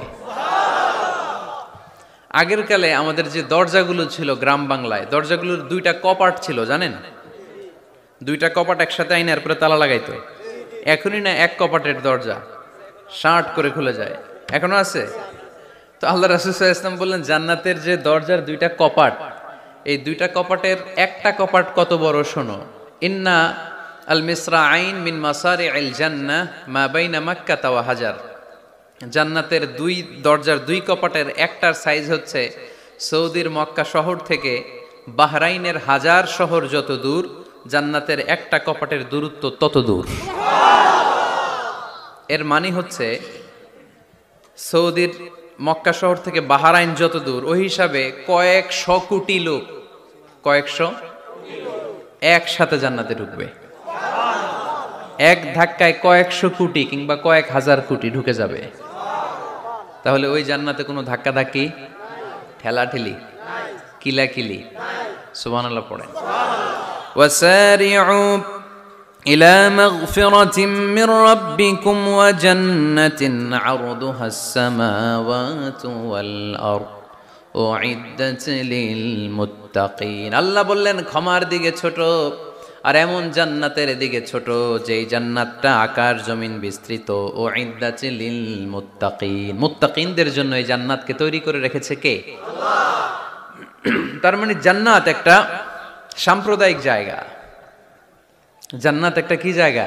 [SPEAKER 1] আগের কালে আমাদের যে দরজাগুলো ছিল গ্রাম বাংলায়, দরজাগুলোর 2টা কপাট ছিল, জানেন? 2টা কপাট একসাথে আইনার পরে তালা লাগাইতো। এখনই না 1 কপাটের দরজা শার্ট করে খুলে যায়, এখনো আছে। তো আল্লাহ রাসূল সাল্লাল্লাহু আলাইহি ওয়াসাল্লাম বললেন জান্নাতের যে দরজার 2টা কপাট, এই 2টা কপাটের একটা কপাট কত বড় শোনো। ইন্না আল মিসরাআইন মিন মাসারি'আল জান্নাহ মা বাইনা মাক্কা ওয়া হাজার। জান্নাতের 2 দরজার 2 কপাটের একটার সাইজ হচ্ছে সৌদির মক্কা শহর থেকে বাহরাইনের হাজার শহর যত দূর, জান্নাতের একটা কপাটের দূরত্ব তত দূর। এর মানে হচ্ছে সৌদির মক্কা শহর থেকে বাহরাইন যত দূর, ওই হিসাবে কয়েকশো কোটি লোক, কয়েকশো একসাথে জান্নাতে ঢুকবে। এক ধাক্কায় কয়েকশো কোটি কিংবা কয়েক হাজার কোটি ঢুকে যাবে। তাহলে ওই জান্নাতে কোনো ধাক্কাধাক্কি, ঠেলাঠেলি, কিলাকিলি? সুবহানাল্লাহ পড়েন। ওয়াসারিউ ইলা মাগফিরাতিম মির রাব্বিকুম ওয়া জান্নাতিন আরদুহাস সামাওয়াতু ওয়াল আরদ উইদ্দাত লিল মুত্তাকিন। আল্লাহ বললেন ক্ষমার দিকে ছোট, আর এমন জান্নাতের দিকে ছোট যেই জান্নাতটা আকাশ জমিন বিস্তৃত। উইদ্দাত লিল মুত্তাকিন, মুত্তাকিনদের জন্য এই জান্নাতকে তৈরি করে রেখেছে কে? আল্লাহ। তার মানে জান্নাত একটা সাম্প্রদায়িক জায়গা। জান্নাত একটা কি জায়গা?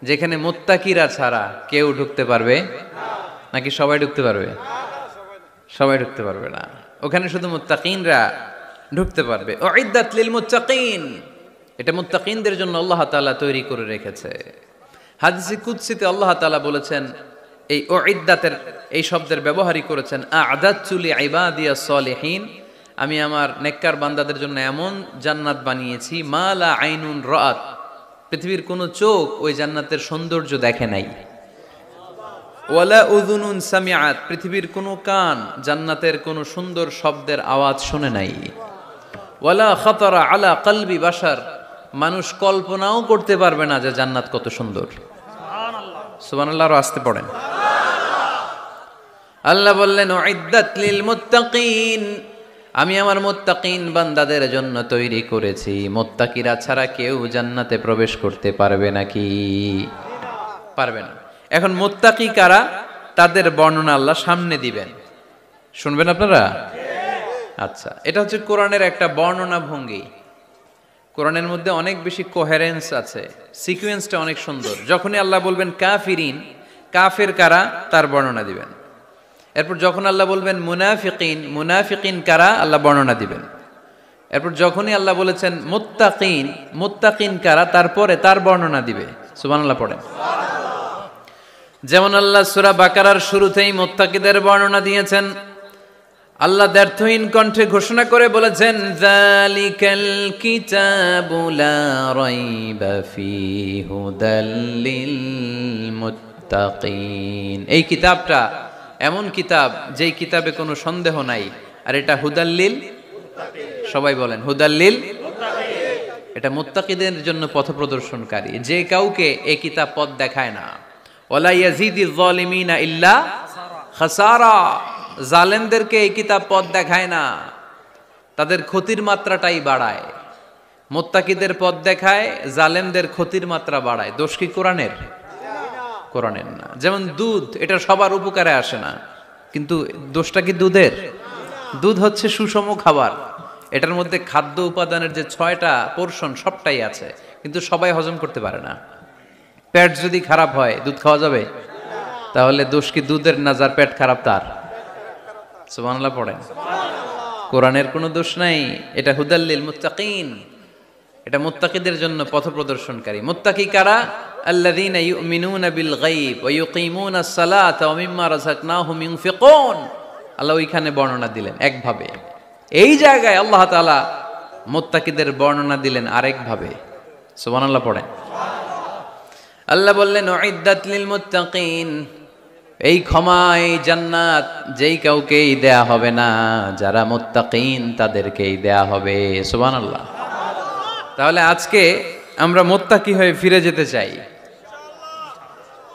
[SPEAKER 1] যেখানে মুত্তাকিরা ছাড়া কেউ ঢুকতে পারবে নাকি সবাই ঢুকতে পারবে? সবাই ঢুকতে পারবে না, ওখানে শুধু মুত্তাকিনরা ঢুকতে পারবে। উইদ্দাত লিল মুত্তাকিন, এটা মুত্তাকিনদের জন্য আল্লাহ তাআলা তৈরি করে রেখেছে। হাদিসে কুদসিতে আল্লাহ তাআলা বলেছেন, এই উইদ্দাতের এই শব্দের ব্যবহারই করেছেন আ'দাতু লিইবাদিয়াস সালিহিন, আমি আমার নেককার বান্দাদের জন্য এমন জান্নাত বানিয়েছি মা লা আইনুন রাআত, পৃথিবীর কোনো চোখ ওই জান্নাতের সৌন্দর্য দেখে নাই। ওয়ালা উযুনুন সামিআত, পৃথিবীর কোনো কান জান্নাতের কোনো সুন্দর শব্দের আওয়াজ শুনে নাই। ওয়ালা খাতারা আলা কলবি বাশার, মানুষ কল্পনাও করতে পারবে না যে জান্নাত কত সুন্দর। সুবহানাল্লাহ, সুবহানাল্লাহ। আরো আসতে পড়েন। আল্লাহ বললেন উইদ্দাত লিল মুত্তাকিন, আমি আমার মুত্তাকিন বান্দাদের জন্য তৈরি করেছি। মুত্তাকিরা ছাড়া কেউ জান্নাতে প্রবেশ করতে পারবে নাকি? পারবে না। এখন মুত্তাকি কারা, তাদের বর্ণনা আল্লাহ সামনে দিবেন, শুনবেন আপনারা? আচ্ছা, এটা হচ্ছে কোরআনের একটা বর্ণনা ভঙ্গি। কোরআনের মধ্যে অনেক বেশি কোহেরেন্স আছে, সিকোয়েন্সটা অনেক সুন্দর। যখনই আল্লাহ বলবেন কাফিরিন, কাফের কারা, তার বর্ণনা দিবেন। এরপর যখন আল্লাহ বলবেন মুনাফিকিন, মুনাফিকিন কারা, আল্লাহ বর্ণনা দিবেন। এরপর যখনই আল্লাহ বলেছেন মুত্তাকিন, মুত্তাকিন কারা, তারপরে তার বর্ণনা দিবে। সুবহানাল্লাহ পড়েন। যেমন আল্লাহ সূরা বাকারার শুরুতেই মুত্তাকিদের বর্ণনা দিয়েছেন। আল্লাহ দ্ব্যর্থহীন কণ্ঠে ঘোষণা করে বলেছেন, যালিকাল কিতাবু লা রাইবা ফীহি হুদাল লিল মুত্তাকিন। এই কিতাবটা এমন কিতাব যেই কিতাবে কোনো সন্দেহ নাই, আর এটা হুদাল লিল, সবাই বলেন হুদাল লিল, এটা মুত্তাকিদের জন্য পথ প্রদর্শনকারী। যে কাউকে এই কিতাব পথ দেখায় না। ওয়ালা ইয়াজিদিজ যালিমিনা ইল্লা খাসারা, জালেমদেরকে এই কিতাব পথ দেখায় না, তাদের ক্ষতির মাত্রাটাই বাড়ায়। মুত্তাকিদের পথ দেখায়, জালেমদের ক্ষতির মাত্রা বাড়ায়। দোষ কি কোরআনের? কোরআনের না। যেমন দুধ, এটা সবার উপকারে আসে না, কিন্তু দোষটা কি দুধের? দুধ হচ্ছে সুষম খাবার, এটার মধ্যে খাদ্য উপাদানের যে 6টা পোরশন সবটাই আছে, কিন্তু সবাই হজম করতে পারে না। পেট যদি খারাপ হয় দুধ খাওয়া যাবে? তাহলে দোষ কি দুধের না যার পেট খারাপ তার? সুবহানাল্লাহ পড়েন। কোরআনের কোনো দোষ নাই, এটা হুদাল লিল মুত্তাকিন, এটা মুত্তাকিদের জন্য পথ প্রদর্শনকারী। মুত্তাকি কারা? আল্লাযীনা ইউমিনুনা বিল গায়ব ওয়া ইউকিমুনাস সালাতা ওয়া মিম্মা রাযাকনাহুম ইউনফিকুন। আল্লাহ ওইখানে বর্ণনা দিলেন একভাবে, এই জায়গায় আল্লাহ তাআলা মুত্তাকিদের বর্ণনা দিলেন আরেকভাবে। সুবহানাল্লাহ পড়েন। আল্লাহ বললেন উইদ্দাত লিল মুত্তাকিন, এই ক্ষমা, এই জান্নাত যেই কাউকেই দেয়া হবে না, যারা মুত্তাকিন তাদেরকেই দেয়া হবে। সুবহানাল্লাহ। তাহলে আজকে আমরা মুত্তাকি হয়ে ফিরে যেতে চাই।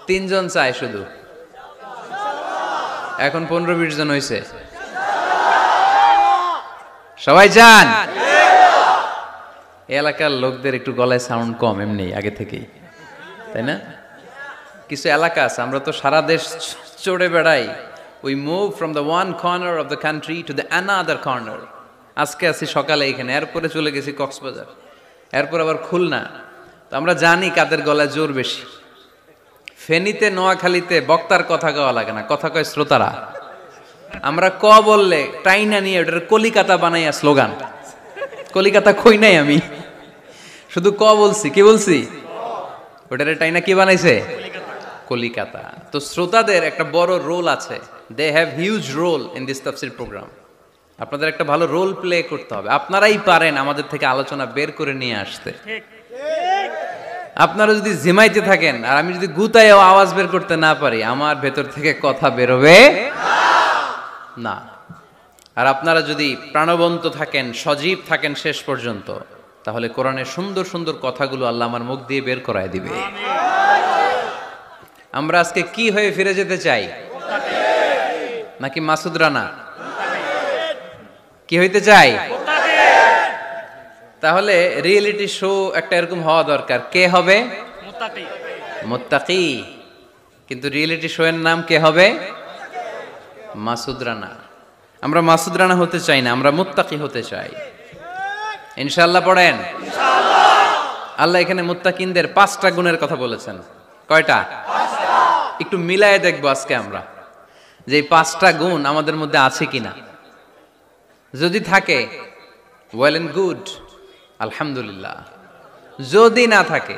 [SPEAKER 1] 3 জন চাই শুধু, এখন 15-20 জন হয়েছে। সবাই চান? এই এলাকার লোকদের একটু গলায় সাউন্ড কম এমনি আগে থেকেই, তাই না? কিছু এলাকা আছে, আমরা তো সারা দেশ চড়ে বেড়াই। We move from the one corner of the country to the another corner. আজকে আছি সকালে এখানে, এরপরে চলে গেছি কক্সবাজার, এরপর আবার খুলনা। তো আমরা জানি কাদের গলায় জোর বেশি। ফেনীতে, নোয়াখালীতে বক্তার কথা গাওয়া লাগে না, কথা কয় শ্রোতারা। আমরা ক বললে টাইনা নিয়ে ওটার কলিকাতা বানাইয়া স্লোগান। কলিকাতা কই নাই আমি, শুধু ক বলছি। কি বলছি? ওটারে টাইনা কি বানাইছে? কলিকাতা। তো শ্রোতাদের একটা বড় রোল আছে, they have huge role in this তাফসীর প্রোগ্রাম। আপনাদের একটা ভালো রোল প্লে করতে হবে। আপনারাই পারেন আমাদের থেকে আলোচনা বের করে নিয়ে আসতে। আপনারা যদি জিমাইতে থাকেন আর আমি যদি গুতায় আওয়াজ বের করতে না পারি, আমার ভেতর থেকে কথা বেরোবে না। আর আপনারা যদি প্রাণবন্ত থাকেন, সজীব থাকেন শেষ পর্যন্ত, তাহলে কোরআনের সুন্দর সুন্দর কথাগুলো আল্লাহ আমার মুখ দিয়ে বের করায় দিবে। আমরা আজকে কি হয়ে ফিরে যেতে চাই? নাকি মাসুদ রানা? কি হইতে চাই? তাহলে রিয়েলিটি শো একটা এরকম হওয়া দরকার। কে হবে? মুত্তাকি। কিন্তু রিয়েলিটি শো এর নাম কে হবে? মাসুদ রানা। আমরা মাসুদ রানা হতে চাই না, আমরা মুত্তাকি হতে চাই। ইনশাআল্লাহ পড়েন। আল্লাহ এখানে মুত্তাকিনদের 5টা গুণের কথা বলেছেন। কয়টা? একটু মিলায়ে দেখবো আজকে আমরা যে 5টা গুণ আমাদের মধ্যে আছে কিনা। যদি থাকে ওয়েল এন্ড গুড, আলহামদুলিল্লাহ। যদি না থাকে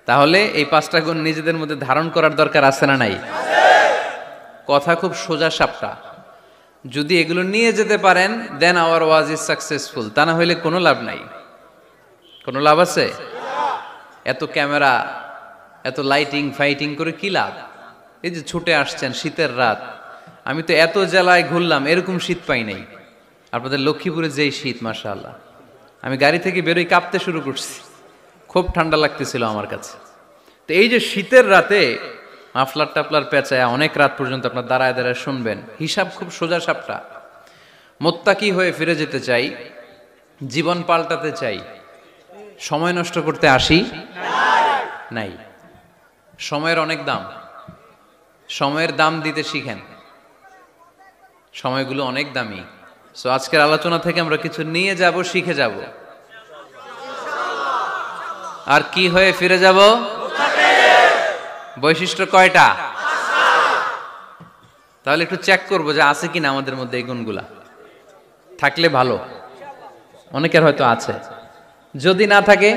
[SPEAKER 1] তাহলে এই 5টা গুণ নিজেদের মধ্যে ধারণ করার দরকার আছে না নাই? কথা খুব সোজা সাপটা। যদি এগুলো নিয়ে যেতে পারেন, দেন আওয়ার ওয়াজ ইজ সাকসেসফুল। তা না হইলে কোনো লাভ নাই। কোনো লাভ আছে? এত ক্যামেরা, এত লাইটিং ফাইটিং করে কি লাভ? এই যে ছুটে আসছেন শীতের রাত, আমি তো এত জেলায় ঘুরলাম, এরকম শীত পাই নাই। আপনাদের লক্ষ্মীপুরে যেই শীত, মাশাআল্লাহ, আমি গাড়ি থেকে বেরোই কাঁপতে শুরু করছি, খুব ঠান্ডা লাগতেছিল আমার কাছে। তো এই যে শীতের রাতে মাফলার টাফলার পেঁচায় অনেক রাত পর্যন্ত আপনার দাঁড়ায় দাঁড়ায় শুনবেন, হিসাব খুব সোজা সাপটা। মুত্তাকি হয়ে ফিরে যেতে চাই, জীবন পাল্টাতে চাই, সময় নষ্ট করতে আসি নাই। সময়ের অনেক দাম, সময়ের দাম দিতে শিখেন। সময়গুলো অনেক দামি। সো আজকের আলোচনা থেকে আমরা কিছু নিয়ে যাব, শিখে যাব। আর কি হয়ে ফিরে যাব? বৈশিষ্ট্য কয়টা? তাহলে একটু চেক করবো যে আছে কিনা আমাদের মধ্যে এই গুণগুলা। থাকলে ভালো, অনেকের হয়তো আছে। যদি না থাকে,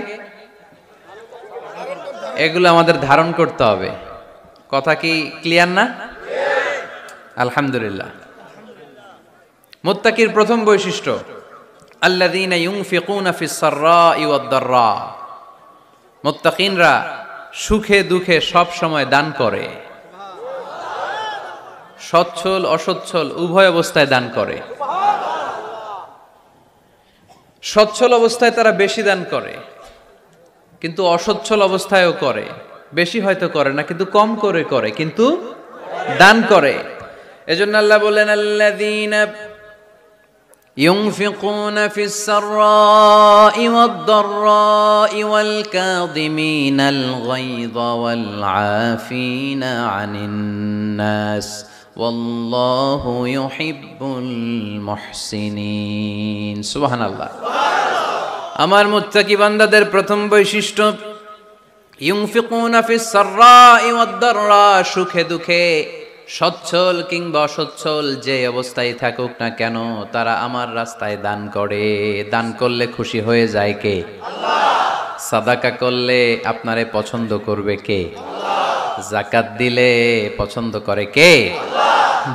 [SPEAKER 1] এগুলো আমাদের ধারণ করতে হবে। কথা কি ক্লিয়ার না? আলহামদুলিল্লাহ। মুত্তাকির প্রথম বৈশিষ্ট্য আল্লাযীনা ইউনফিকুনা ফিস সাররাই ওয়াদ দাররা। মুত্তাকিনরা সুখে দুঃখে সব সময় দান করে, সচ্ছল অসচ্ছল উভয় অবস্থায় দান করে। সচ্ছল অবস্থায় তারা বেশি দান করে, কিন্তু অসচ্ছল অবস্থায়ও করে। বেশি হয়তো করে না, কিন্তু কম করে করে, কিন্তু দান করে। এজন্য আল্লাহ বলেন আল্লাযীনা ينفقون في السراء والضراء والكاظمين الغيظ والعافين عن الناس والله يحب المحسنين سبحان الله আমার মুত্তাকি বান্দাদের প্রথম বৈশিষ্ট্য ইউনফিকুনা ফিস সাররাই ওয়াদ দাররা, সুখে দুঃখে সচ্ছল কিংবা অসচ্ছল যে অবস্থায় থাকুক না কেন তারা আমার রাস্তায় দান করে। দান করলে খুশি হয়ে যায় কে? আল্লাহ। সাদাকা করলে আপনারে পছন্দ করবে কে? আল্লাহ। যাকাত দিলে পছন্দ করে কে? আল্লাহ।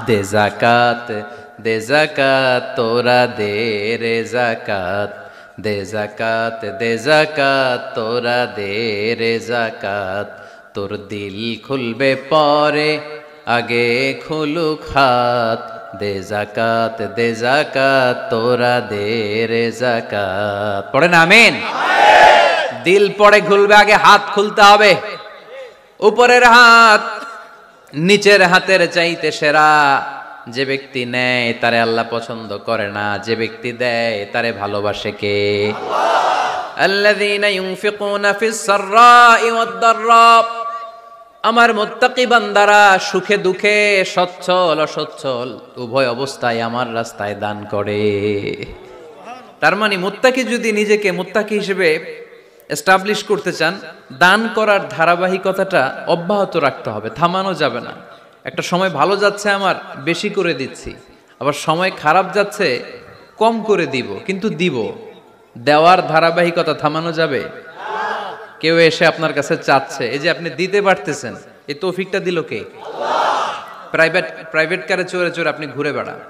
[SPEAKER 1] দে যাকাত, দে যাকাত তোরা দে রে যাকাত, দে যাকাত, দে যাকাত তোরা দে রে যাকাত, তোর দিল খুলবে পরে আগে খুলুক হাত, দে যাকাত, দে যাকাত তোরা দে রে যাকাত। পড়েন আমিন। দিল পড়ে খুলবে, আগে হাত খুলতে হবে। উপরের হাত নিচের হাতের চাইতে সেরা। যে ব্যক্তি নেয় তারে আল্লাহ পছন্দ করে না, যে ব্যক্তি দেয় তারে ভালোবাসে কে? আল্লাহ। আল্লাযীনা ইউনফিকুনা ফিস সাররাই ওয়াদ দাররা, আমার মুত্তাকি বান্দারা সুখে দুঃখে সচ্ছল অসচ্ছল উভয় অবস্থায় আমার রাস্তায় দান করে। তার মানে মুত্তাকি যদি নিজেকে মুত্তাকি হিসেবে এস্টাবলিশ করতে চান, দান করার ধারাবাহিকতাটা অব্যাহত রাখতে হবে, থামানো যাবে না। একটা সময় ভালো যাচ্ছে আমার, বেশি করে দিচ্ছি, আবার সময় খারাপ যাচ্ছে, কম করে দিব, কিন্তু দিব। দেওয়ার ধারাবাহিকতা থামানো যাবে? কেউ এসে আপনার কাছে চাচ্ছে, এই যে আপনি দিতে পারতেছেন, এই তৌফিকটা দিল কে? আল্লাহ। প্রাইভেট কারে চড়ে চড়ে আপনি ঘুরে বেড়ান,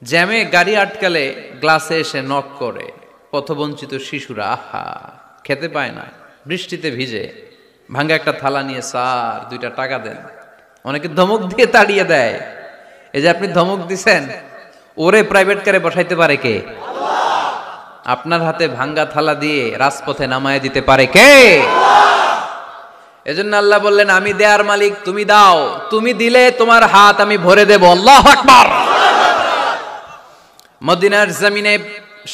[SPEAKER 1] জ্যামে গাড়ি আটকালে গ্লাসে এসে নক করে, পথবঞ্চিত শিশুরা আহা খেতে পায় না, বৃষ্টিতে ভিজে, ভাঙ্গা একটা থালা নিয়ে স্যার 2টা টাকা দেন। অনেকে ধমক দিয়ে তাড়িয়ে দেয়। এই যে আপনি ধমক দিছেন, ওরে প্রাইভেট কারে বসাইতে পারে কে? আপনার হাতে ভাঙ্গা থালা দিয়ে রাজপথে নামায় দিতে পারে কে? এজন্য আল্লাহ বললেন আমি দেয়ার মালিক, তুমি দাও, তুমি দিলে তোমার হাত আমি ভরে দেব। আল্লাহু আকবার। মদিনার জমিনে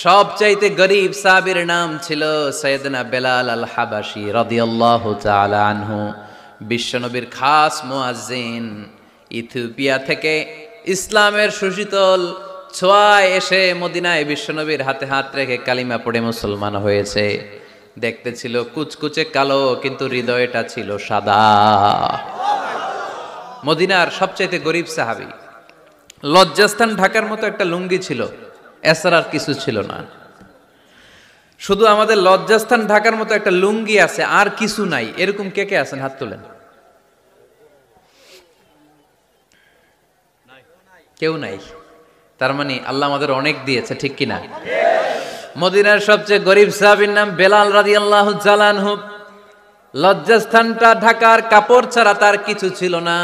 [SPEAKER 1] সবচাইতে গরীব সাহাবীর নাম ছিল সাইয়েদনা বেলাল আল হাবাশী রাদিয়াল্লাহু তাআলা আনহু। বিশ্বনবীর খাস মুয়াজ্জিন, ইথিওপিয়া থেকে ইসলামের সুশীতল ছোঁয়ায় এসে মদিনায় বিশ্বনবীর হাতে হাত রেখে কালিমা পড়ে মুসলমান হয়েছে। দেখতে ছিল কুচকুচে কালো, কিন্তু হৃদয়টা ছিল সাদা। মদিনার সবচাইতে গরিব সাহাবী। লজ্জাস্থান ঢাকার মতো একটা লুঙ্গি ছিল, এছাড়া আর কিছু ছিল না। শুধু আমাদের লজ্জাস্থান ঢাকার মতো একটা লুঙ্গি আছে, আর কিছু নাই। এরকম কে কে আছেন? হাত তোলেন। কেউ নাই। তার মানে আল্লাহ আমাদের অনেক দিয়েছে, ঠিক কিনা? মদিনার সবচেয়ে গরিব সাহাবীর নাম বেলাল রাদিয়াল্লাহু তাআলা আনহু। লজ্জাস্থানটা ঢাকার কাপড় ছাড়া তার কিছু ছিল না।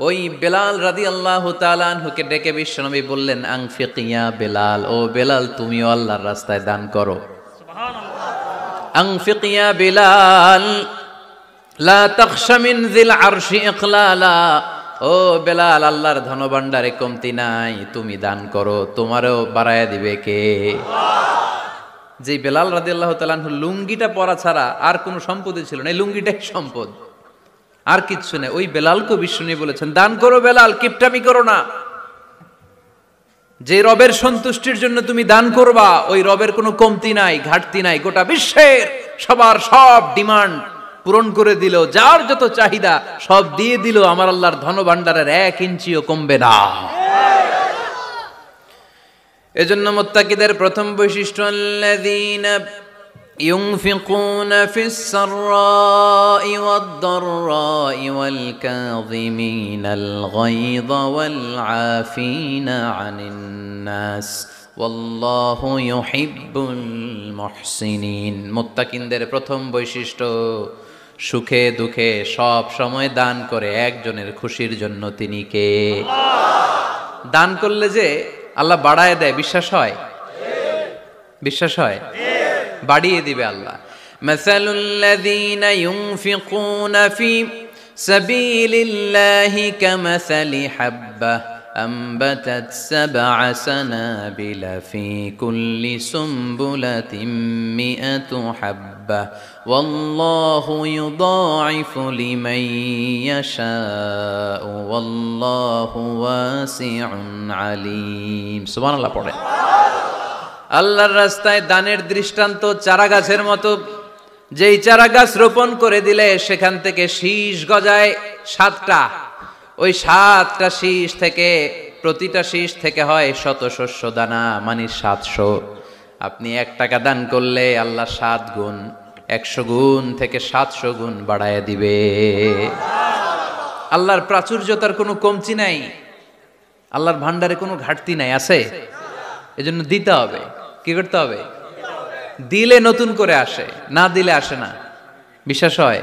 [SPEAKER 1] ওই বেলাল রাদিয়াল্লাহু তাআলা আনহুকে ডেকে বিশ্বনবী বললেন আনফিক ইয়া বেলাল, ও বেলাল তুমিও আল্লাহর রাস্তায় দান করো। সুবহানাল্লাহ। আনফিক ইয়া বেলাল লা তাখশা মিন যিল আরশি ইকলালা, ও বেলাল আল্লাহর ধনভাণ্ডারে কমতি নাই, তুমি দান করো, তোমারও বাড়ায়া দিবে কে? যে বেলাল রাদিয়াল্লাহু তাআলা আনহু লুঙ্গিটা পরা ছাড়া আর কোনো সম্পদই ছিল না, এই লুঙ্গিটাই সম্পদ, আর কিচ্ছু নেই। ওই বেলালকে বিষ্ণু বলেছেন দান করো বেলাল, কিপটামি করো না। যে রবের সন্তুষ্টির জন্য তুমি দান করবা, ওই রবের কোনো কমতি নাই, ঘাটতি নাই। গোটা বিশ্বের সবার সব ডিমান্ড পূরণ করে দিল, যার যত চাহিদা সব দিয়ে দিল, আমার আল্লাহর ধনভাণ্ডারের 1 ইঞ্চিও কমবে না। এজন্য মুত্তাকিদের প্রথম বৈশিষ্ট্য আল্লাযীনা ينفقون في السراء والضراء والكاظمين الغيظ والعافين عن الناس والله يحب المحسنين মুত্তাকিনদের প্রথম বৈশিষ্ট্য সুখে দুঃখে সব সময় দান করে একজনের খুশির জন্য তিনি কে দান করলে যে আল্লাহ বাড়ায় দেয় বিশ্বাস হয় বিশ্বাস হয় বাড়িয়ে দিবে আল্লাহ মাসালুল্লাযীনা ইউনফিকুনা ফি সাবিলিল্লাহি কামাসালি হাব্বা أنبتت 7 سنابل في كل سنبلة 100 حبة والله يضاعف لمن يشاء والله واسع عليم سبحان الله পড়ে আল্লাহর রাস্তায় দানের দৃষ্টান্ত চারা গাছের মতো যেই চারা গাছ রোপণ করে দিলে সেখান থেকে শীষ গজায় 7টা ওই 7টা শীষ থেকে প্রতিটা শীষ থেকে হয় শত শস্য দানা মানে 700 আপনি 1 টাকা দান করলে আল্লাহ 7 গুণ 100 গুণ থেকে 700 গুণ বাড়ায় দিবে আল্লাহর প্রাচুর্যতার কোনো কমতি নাই আল্লাহর ভান্ডারে কোনো ঘাটতি নাই আছে এজন্য দিতে হবে কি করতে হবে দিলে নতুন করে আসে না দিলে আসে না বিশ্বাস হয়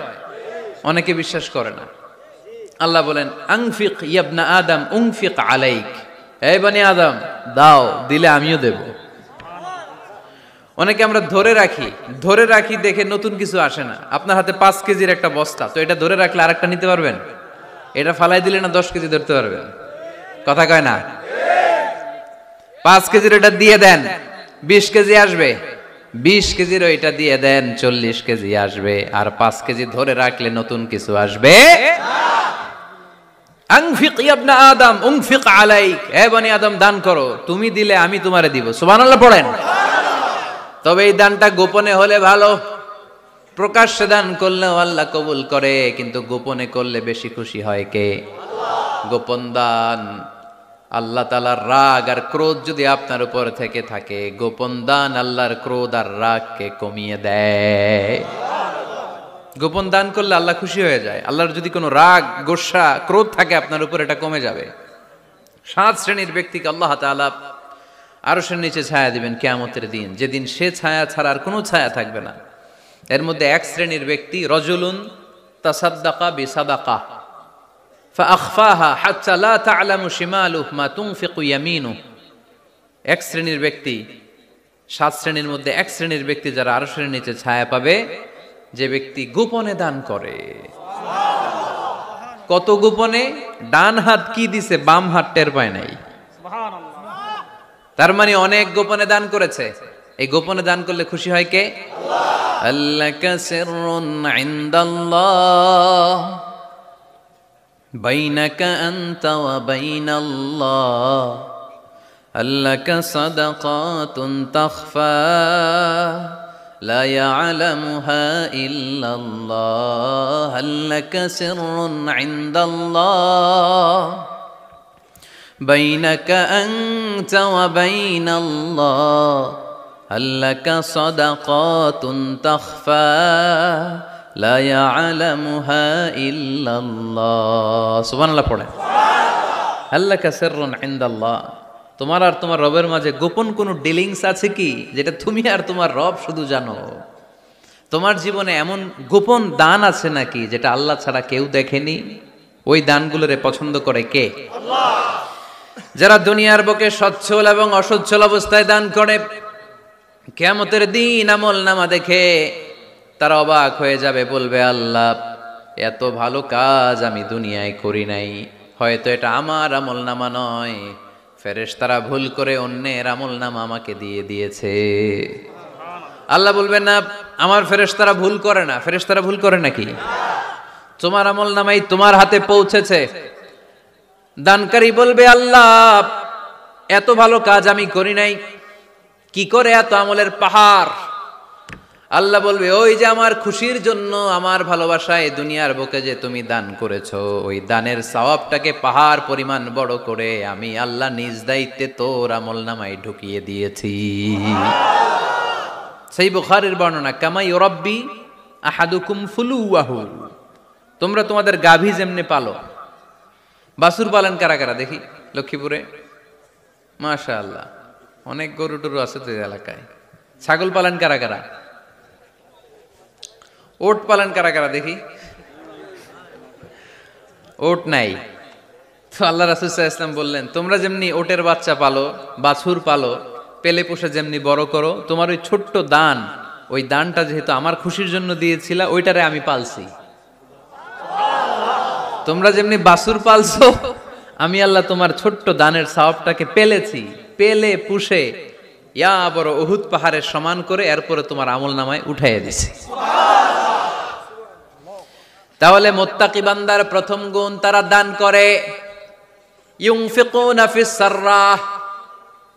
[SPEAKER 1] অনেকে বিশ্বাস করে না আল্লাহ বলেন আনফিক ইবনা আদম উনফিক আলাইক এই বনি আদম দাও দিলে আমিও দেব অনেকে আমরা ধরে রাখি দেখে নতুন কিছু আসে না আপনার হাতে 5 কেজির একটা বস্তা তো এটা ধরে রাখলে আরেকটা নিতে পারবেন এটা ফালাই দিলে না 10 কেজি ধরতে পারবেন কথা কয় না 5 কেজির এটা দিয়ে দেন 20 কেজি আসবে 20 কেজির ওইটা দিয়ে দেন 40 কেজি আসবে আর 5 কেজি ধরে রাখলে নতুন কিছু আসবে আনফিক ইবনা আদম উনফিক আলাইক হে বনি আদম দান করো তুমি দিলে আমি তোমারে দিব সুবহানাল্লাহ পড়েন তবে এই দানটা গোপনে হলে ভালো প্রকাশ্যে দান করলেও আল্লাহ কবুল করে কিন্তু গোপনে করলে বেশি খুশি হয় কে গোপন দান আল্লাহ তাআলার রাগ আর ক্রোধ যদি আপনার উপর থেকে থাকে গোপন দান আল্লাহর ক্রোধ আর রাগকে কমিয়ে দেয় গোপন দান করলে আল্লাহ খুশি হয়ে যায় আল্লাহর যদি কোনো রাগ গোসা ক্রোধ থাকে আপনার উপর এটা কমে যাবে 7 শ্রেণীর ব্যক্তিকে আল্লাহ তাআলা আরশের নিচে ছায়া দিবেন কিয়ামতের দিন যেদিন সে ছায়া ছাড়া আর কোনো ছায়া থাকবে না এর মধ্যে 1 শ্রেণীর ব্যক্তি রজুলুন তাসাদ্দাকা বিসাদাকা ফাআখফাহা হাত্তা লা তা'লামু শিমালুহু মা তুনফিকু ইয়ামিনুহু 1 শ্রেণীর ব্যক্তি 7 শ্রেণীর মধ্যে 1 শ্রেণীর ব্যক্তি যারা আরশের নিচে ছায়া পাবে যে ব্যক্তি গোপনে দান করে কত গোপনে ডান হাত কি দিছে বাম হাত টের পায় নাই সুবহানাল্লাহ তার মানে অনেক গোপনে দান করেছে এই গোপনে দান করলে খুশি হয় কে আল্লাহ আল্লাকা সিররুন ইনদাল্লাহ বাইনাকা আনতা ওয়া বাইনাল্লাহ আল্লাকা সাদাকাতুন তাখফা لا يعلمها إلا الله هل لك سر عند الله بينك أنت وبين الله هل لك صدقات تخفى لا يعلمها إلا الله سبحان الله পড়ে هل لك سر عند الله তোমার আর তোমার রবের মাঝে গোপন কোনো ডিলিংস আছে কি যেটা তুমি আর তোমার রব শুধু জানো তোমার জীবনে এমন গোপন দান আছে নাকি যেটা আল্লাহ ছাড়া কেউ দেখেনি ওই দানগুলোরে পছন্দ করে কে আল্লাহ যারা দুনিয়ার বুকে সচ্ছল এবং অসচ্ছল অবস্থায় দান করে কিয়ামতের দিন আমলনামা দেখে তারা অবাক হয়ে যাবে বলবে আল্লাহ এত ভালো কাজ আমি দুনিয়ায় করি নাই হয়তো এটা আমার আমলনামা নয় ফেরেশতারা ভুল করে অন্যের আমলনামা আমাকে দিয়ে দিয়েছে আল্লাহ বলবেন না আমার ফেরেশতারা ভুল করে না ফেরেশতারা ভুল করে নাকি তোমার আমলনামাই তোমার হাতে পৌঁছেছে দানকারী বলবে আল্লাহ এত ভালো কাজ আমি করি নাই কি করে এত আমলের পাহাড় আল্লাহ বলবে ওই যে আমার খুশির জন্য আমার ভালোবাসায় দুনিয়ার বুকে যে তুমি দান করেছো ওই দানের সওয়াবটাকে পাহাড় পরিমাণ বড় করে আমি আল্লাহ নিজ দায়িত্বে তোর আমলনামায় ঢুকিয়ে দিয়েছি সেই বুখারীর বর্ণনা, কামা ইউরাব্বি আহাদুকুম ফুলুয়াহু, তোমরা তোমাদের গাভী যেমনি পালো। বাছুর পালন কারা কারা দেখি লক্ষ্মীপুরে? মাশাআল্লাহ, অনেক গরু টরু আছে তো এই এলাকায়। ছাগল পালন কারা কারা? ওট পালন কারা কারা দেখি? ওট নাই তো আল্লাহ রাসূল সাল্লাল্লাহু আলাইহি ওয়াসাল্লাম বললেন, তোমরা যেমনি ওটের বাচ্চা পালো, বাছুর পালো, পেলে পোষে যেমনি বড় করো, তোমার ওই ছোট্ট দান, ওই দানটা যেহেতু আমার খুশির জন্য দিয়েছিলা, ওইটারে আমি পালছি। তোমরা যেমনি বাছুর পালছো, আমি আল্লাহ তোমার ছোট্ট দানের সওয়াবটাকে পেলেছি, পেলে পুষে ইয়া বড় উহুদ পাহাড়ের সমান করে এরপরে তোমার আমলনামায় উঠাইয়া দিছি। তাহলে মুত্তাকি বান্দার প্রথম গুণ, তারা দান করে। ইউনফিকুনা ফিস সাররাহ।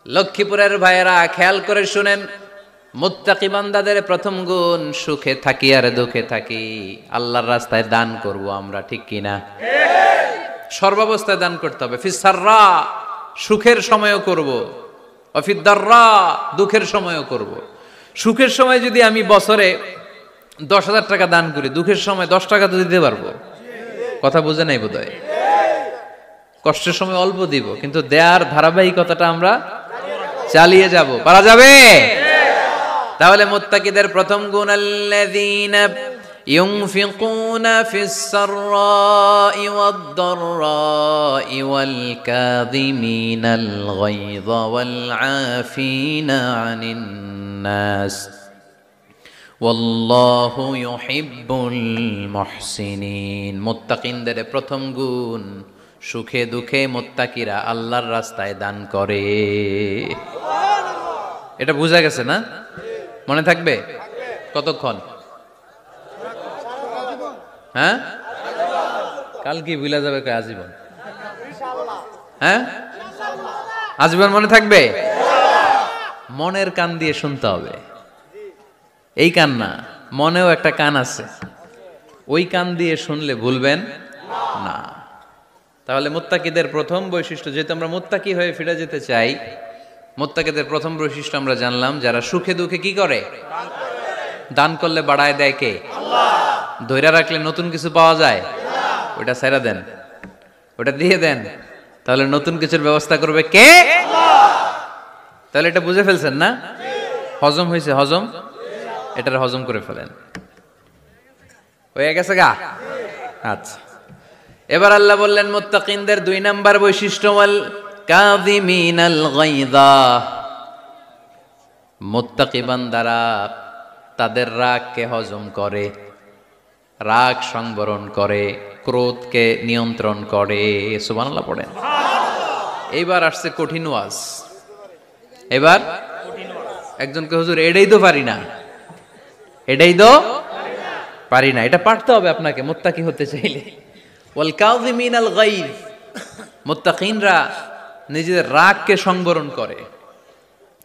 [SPEAKER 1] লক্ষ্মীপুরের ভাইয়েরা খেয়াল করে শুনেন, মুত্তাকি বান্দাদের প্রথম গুণ, সুখে থাকি আর দুঃখে থাকি আল্লাহর রাস্তায় দান করব আমরা, ঠিক কিনা? সর্বাবস্থায় দান করতে হবে। ফিস সাররা, সুখের সময়ও করব, অফিদ দাররা, দুঃখের সময়ও করব। সুখের সময় যদি আমি বছরে 10,000 টাকা দান করি, দুঃখের সময় 10 টাকা তো দিতে পারবো। কথা বুঝে নাই বোধহয়? কষ্টের সময় অল্প দিব, কিন্তু দেয়ার ধারাবাহিকতাটা আমরা চালিয়ে যাব। পারা যাবে? তাহলে মুত্তাকিদের প্রথম গুণ, আল্লাযীনা ইউনফিকুনা ফিস সাররাই ওয়াদ দাররাই ওয়াল কাযিমিনাল গায়যা ওয়াল আফিনা আনিন নাস ওয়াল্লাহু ইউহিব্বুল মুহসিনিন। মুত্তাকিনদের প্রথম গুণ, সুখে দুঃখে মুত্তাকিরা আল্লাহর রাস্তায় দান করে। এটা বোঝা গেছে না? মনে থাকবে কতক্ষণ? হ্যাঁ, কাল কি ভুলা যাবে? আজীবন? হ্যাঁ, আজীবন মনে থাকবে। মনের কান দিয়ে শুনতে হবে। এই কান না, মনেও একটা কান আছে, ওই কান দিয়ে শুনলে ভুলবেন না। তাহলে মুত্তাকিদের প্রথম বৈশিষ্ট্য, যেহেতু আমরা মুত্তাকি হয়ে ফিরে যেতে চাই, মুত্তাকিদের প্রথম বৈশিষ্ট্য আমরা জানলাম, যারা সুখে দুঃখে কি করে? দান করলে বাড়ায় দেয় কে? আল্লাহ। ধৈর্য রাখলে নতুন কিছু পাওয়া যায়? ওটা ছেড়ে দেন, ওটা দিয়ে দেন, তাহলে নতুন কিছুর ব্যবস্থা করবে কে? আল্লাহ। তাহলে এটা বুঝে ফেলছেন না? হজম হয়েছে? হজম, এটার হজম করে ফেলেন। হয়ে গেছে গা? আচ্ছা, এবার আল্লাহ বললেন মুত্তাকিনদের 2 নাম্বার বৈশিষ্ট্য, ওয়াল কাযিমিনাল গায়যা। মুত্তাকি বান্দারা তাদের রাগকে হজম করে, রাগ সংবরণ করে, ক্রোধকে নিয়ন্ত্রণ করে। সুবহানাল্লাহ পড়েন। এইবার আসছে কঠিন ওয়াজ। এবার একজনকে, হুজুর এটাই তো পারি না, এটাই তো পারি না, এটা পারতে হবে আপনাকে মুত্তাকি হতে চাইলে। ওয়াল কাযিমিনাল গায়য, মুত্তাকিনরা নিজেদের রাগকে সংবরণ করে,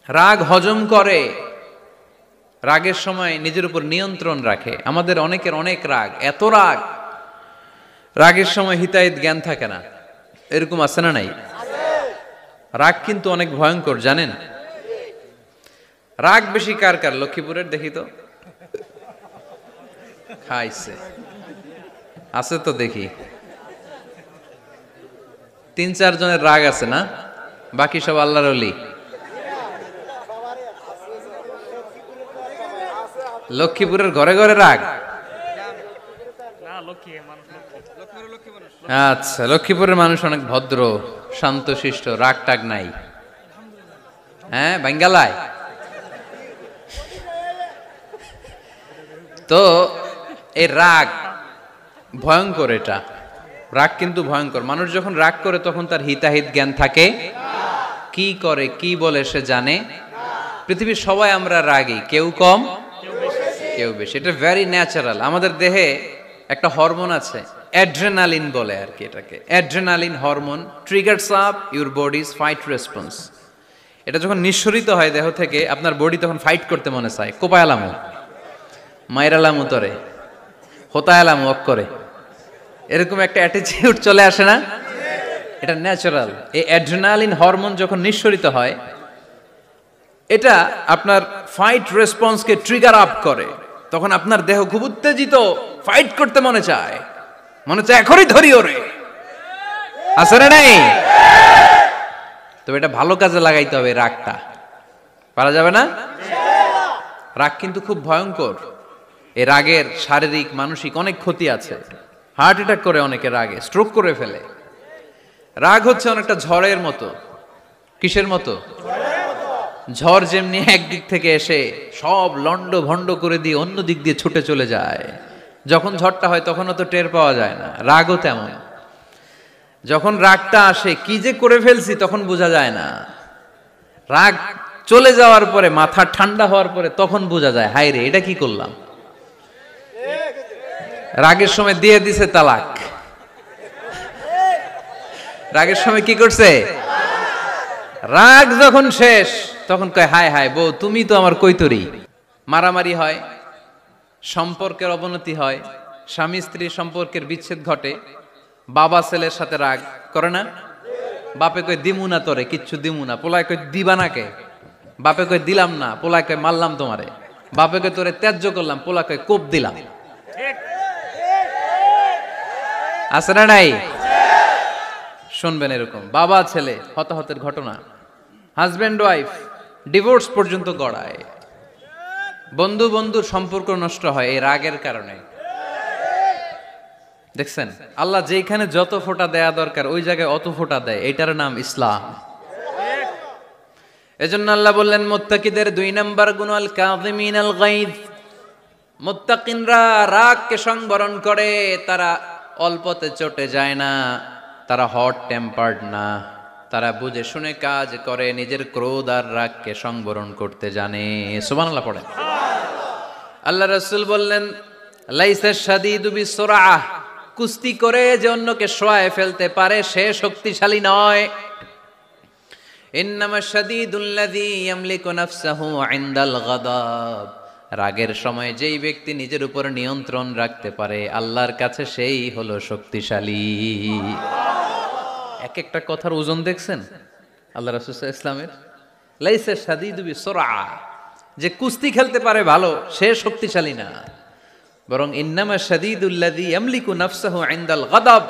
[SPEAKER 1] রাগ হজম করে, রাগের সময় নিজের উপর নিয়ন্ত্রণ রাখে। আমাদের অনেকের অনেক রাগ, এত রাগ, রাগের সময় হিতাহিত জ্ঞান থাকে না। এরকম আছে না নাই? রাগ কিন্তু অনেক ভয়ঙ্কর, জানেন? রাগ বেশি কার কার? লক্ষ্মীপুরের দেখি তো, খাইছে আছে তো দেখি, 3-4 জনের রাগ আছে না? বাকি সব আল্লাহর ওলি। লক্ষ্মীপুরের ঘরে ঘরে রাগ? আচ্ছা, লক্ষ্মীপুরের মানুষ অনেক ভদ্র, শান্তশিষ্ট, রাগ টাগ নাই। হ্যাঁ, বাঙ্গালায় তো এই রাগ ভয়ঙ্কর। এটা রাগ কিন্তু ভয়ঙ্কর। মানুষ যখন রাগ করে তখন তার হিতাহিত জ্ঞান থাকে, কি করে কি বলে সে জানে। পৃথিবীর সবাই আমরা রাগী, কেউ কম কেউ বেশি। এটা ভেরি ন্যাচারাল। আমাদের দেহে একটা হরমোন আছে, অ্যাড্রেনালিন বলে আর কি এটাকে। Adrenaline hormone triggers up your bodies fight response. এটা যখন নিঃসরিত হয় দেহ থেকে, আপনার বডি তখন ফাইট করতে মনে চায়। কোপায়ালামু, মাইরালামু তরে, হোতায়ালামু অক্করে, এরকম একটা অ্যাটিটিউড চলে আসে না? এটা ন্যাচারাল। এই অ্যাড্রেনালিন হরমোন যখন নিঃসরিত হয়, এটা আপনার ফাইট রেসপন্সকে ট্রিগার আপ করে, তখন আপনার দেহ খুব উত্তেজিত, ফাইট করতে মনে চায় এখনই ধরি ওরে, আছে না নাই? তবে এটা ভালো কাজে লাগাইতে হবে, রাগটা পারা যাবে না। রাগ কিন্তু খুব ভয়ঙ্কর। এই রাগের শারীরিক মানসিক অনেক ক্ষতি আছে। হার্ট অ্যাটাক করে অনেকে রাগে, স্ট্রোক করে ফেলে। রাগ হচ্ছে অনেকটা ঝড়ের মতো। কিসের মতো? ঝড় যেমনি একদিক থেকে এসে সব লন্ড ভন্ড করে দিয়ে অন্য দিক দিয়ে ছুটে চলে যায়, যখন ঝড়টা হয় তখনও তো টের পাওয়া যায় না। রাগও তেমন, যখন রাগটা আসে কি যে করে ফেলছি তখন বোঝা যায় না। রাগ চলে যাওয়ার পরে, মাথা ঠান্ডা হওয়ার পরে তখন বোঝা যায়, হায় রে এটা কি করলাম। রাগের সময় দিয়ে দিছে তালাক। রাগের সময় কি করছে? রাগ যখন শেষ তখন কয় হায় হায় বউ তুমি তো আমার কৈতরি। মারামারি হয়, সম্পর্কের অবনতি হয়, স্বামী স্ত্রীর সম্পর্কের বিচ্ছেদ ঘটে, বাবা ছেলের সাথে রাগ করে না? বাপে কয় দিমু না তোরে, কিচ্ছু দিমু না। পোলায় কয় দিবা না কে? বাপে কয় দিলাম না। পোলায় কয় মারলাম তোমারে। বাপে কয় তোরে ত্যায্য করলাম। পোলা কয় কোপ দিলাম। আছে না নাই? শুনবেন এরকম বাবা ছেলে হতাহতের ঘটনা, হাজব্যান্ড ওয়াইফ ডিভোর্স পর্যন্ত গড়ায়, বন্ধু বন্ধুর সম্পর্ক নষ্ট হয় এই রাগের কারণে। দেখছেন আল্লাহ যেখানে যত ফোঁটা দেয়া দরকার ওই জায়গায় অত ফোঁটা দেয়, এটার নাম ইসলাম। এজন্য আল্লাহ বললেন মুত্তাকিদের 2 নাম্বার গুণ আল কাযিমিনাল গায়জ। মুত্তাকিনরা রাগকে সংবরণ করে, তারা অল্পতে চটে যায় না, তারা হট টেম্পার্ড না, তারা বুঝে শুনে কাজ করে, নিজের ক্রোধ আর রাগকে সংবরণ করতে জানে। সুবহানাল্লাহ পড়ে। আল্লাহ রাসূল বললেন লাইসা শাদীদু বিসুরআহ, কুস্তি করে যে অন্যকে শোয়ায় ফেলতে পারে সে শক্তিশালী নয়। ইন্নামা শাদীদুল্লাযী ইয়ামলিকু নাফসাহু ইনদাল গাদাব, রাগের সময় যেই ব্যক্তি নিজের উপর নিয়ন্ত্রণ রাখতে পারে আল্লাহর কাছে সেই হলো শক্তিশালী। এক একটা কথার ওজন দেখছেন আল্লাহ রাসূল সাল্লাল্লাহু আলাইহি ওয়াসাল্লামের। লাইসা শাদীদু বিসুরআহ, যে কুস্তি খেলতে পারে ভালো সে শক্তিশালী না, বরং ইন্নামা শাদীদুল্লাযী ইয়ামলিকু নাফসাহু ইনদাল গাদাব,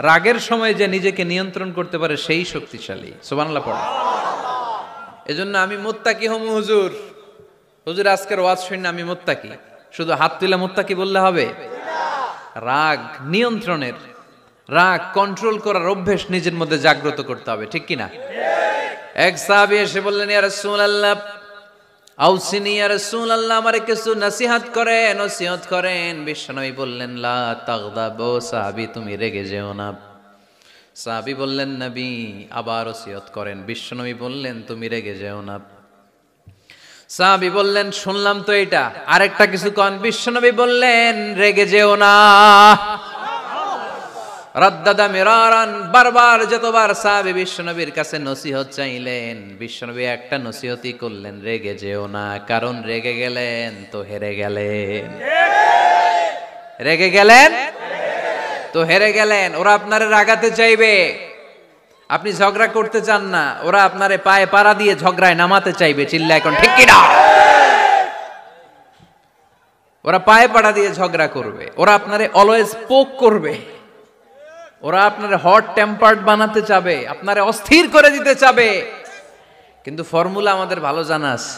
[SPEAKER 1] রাগের সময় যে নিজেকে নিয়ন্ত্রণ করতে পারে সেই শক্তিশালী। সুবহানাল্লাহ পড়ে। এজন্য আমি মুত্তাকি হমু হুজুর। হুজুর আজকের ওয়াজ শুনে আমি মুত্তাকি, শুধু হাত তুলে মুত্তাকি বললে হবে? রাগ নিয়ন্ত্রণের, রাগ কন্ট্রোল করার অভ্যেস নিজের মধ্যে জাগ্রত করতে হবে, ঠিক কিনা? এক সাহাবী এসে বললেন ইয়া রাসূলুল্লাহ আউসিনি ইয়া রাসূলুল্লাহ, আমারে কিছু নসিহত করেন। বিশ্বনবী বললেন লা তাগদাব, সাহাবী তুমি রেগে যেও না। সাহাবী বললেন নবী আবার ওসিয়ত করেন। বিশ্বনবী বললেন তুমি রেগে যেও না। সাহাবী বললেন শুনলাম তো এটা, আরেকটা কিছু কোন। বিশ্বনবী বললেন রেগে যেও না। রাদ্দাদা মিরারান, বারবার যতবার সাহাবী বিশ্বনবীর কাছে নসিহত চাইলেন, বিশ্বনবী একটা নসিহতই করলেন, রেগে যেও না, কারণ রেগে গেলেন তো হেরে গেলেন। রেগে গেলেন তো হেরে গেলেন। ওরা আপনারে রাগাতে চাইবে, আপনি ঝগড়া করতে চান না, ওরা আপনারে পায়ে পাড়া দিয়ে ঝগড়ায় নামাতে চাইবে। চিল্লা এখন ঠিক কিনা? ওরা পায়ে পাড়া দিয়ে ঝগড়া করবে, ওরা আপনারে অলওয়েজ পোক করবে, ওরা আপনার হট টেম্পার্ড বানাতে চাবে, আপনারে অস্থির করে দিতে চাবে। কিন্তু ফর্মুলা আমাদের ভালো জানা আছে।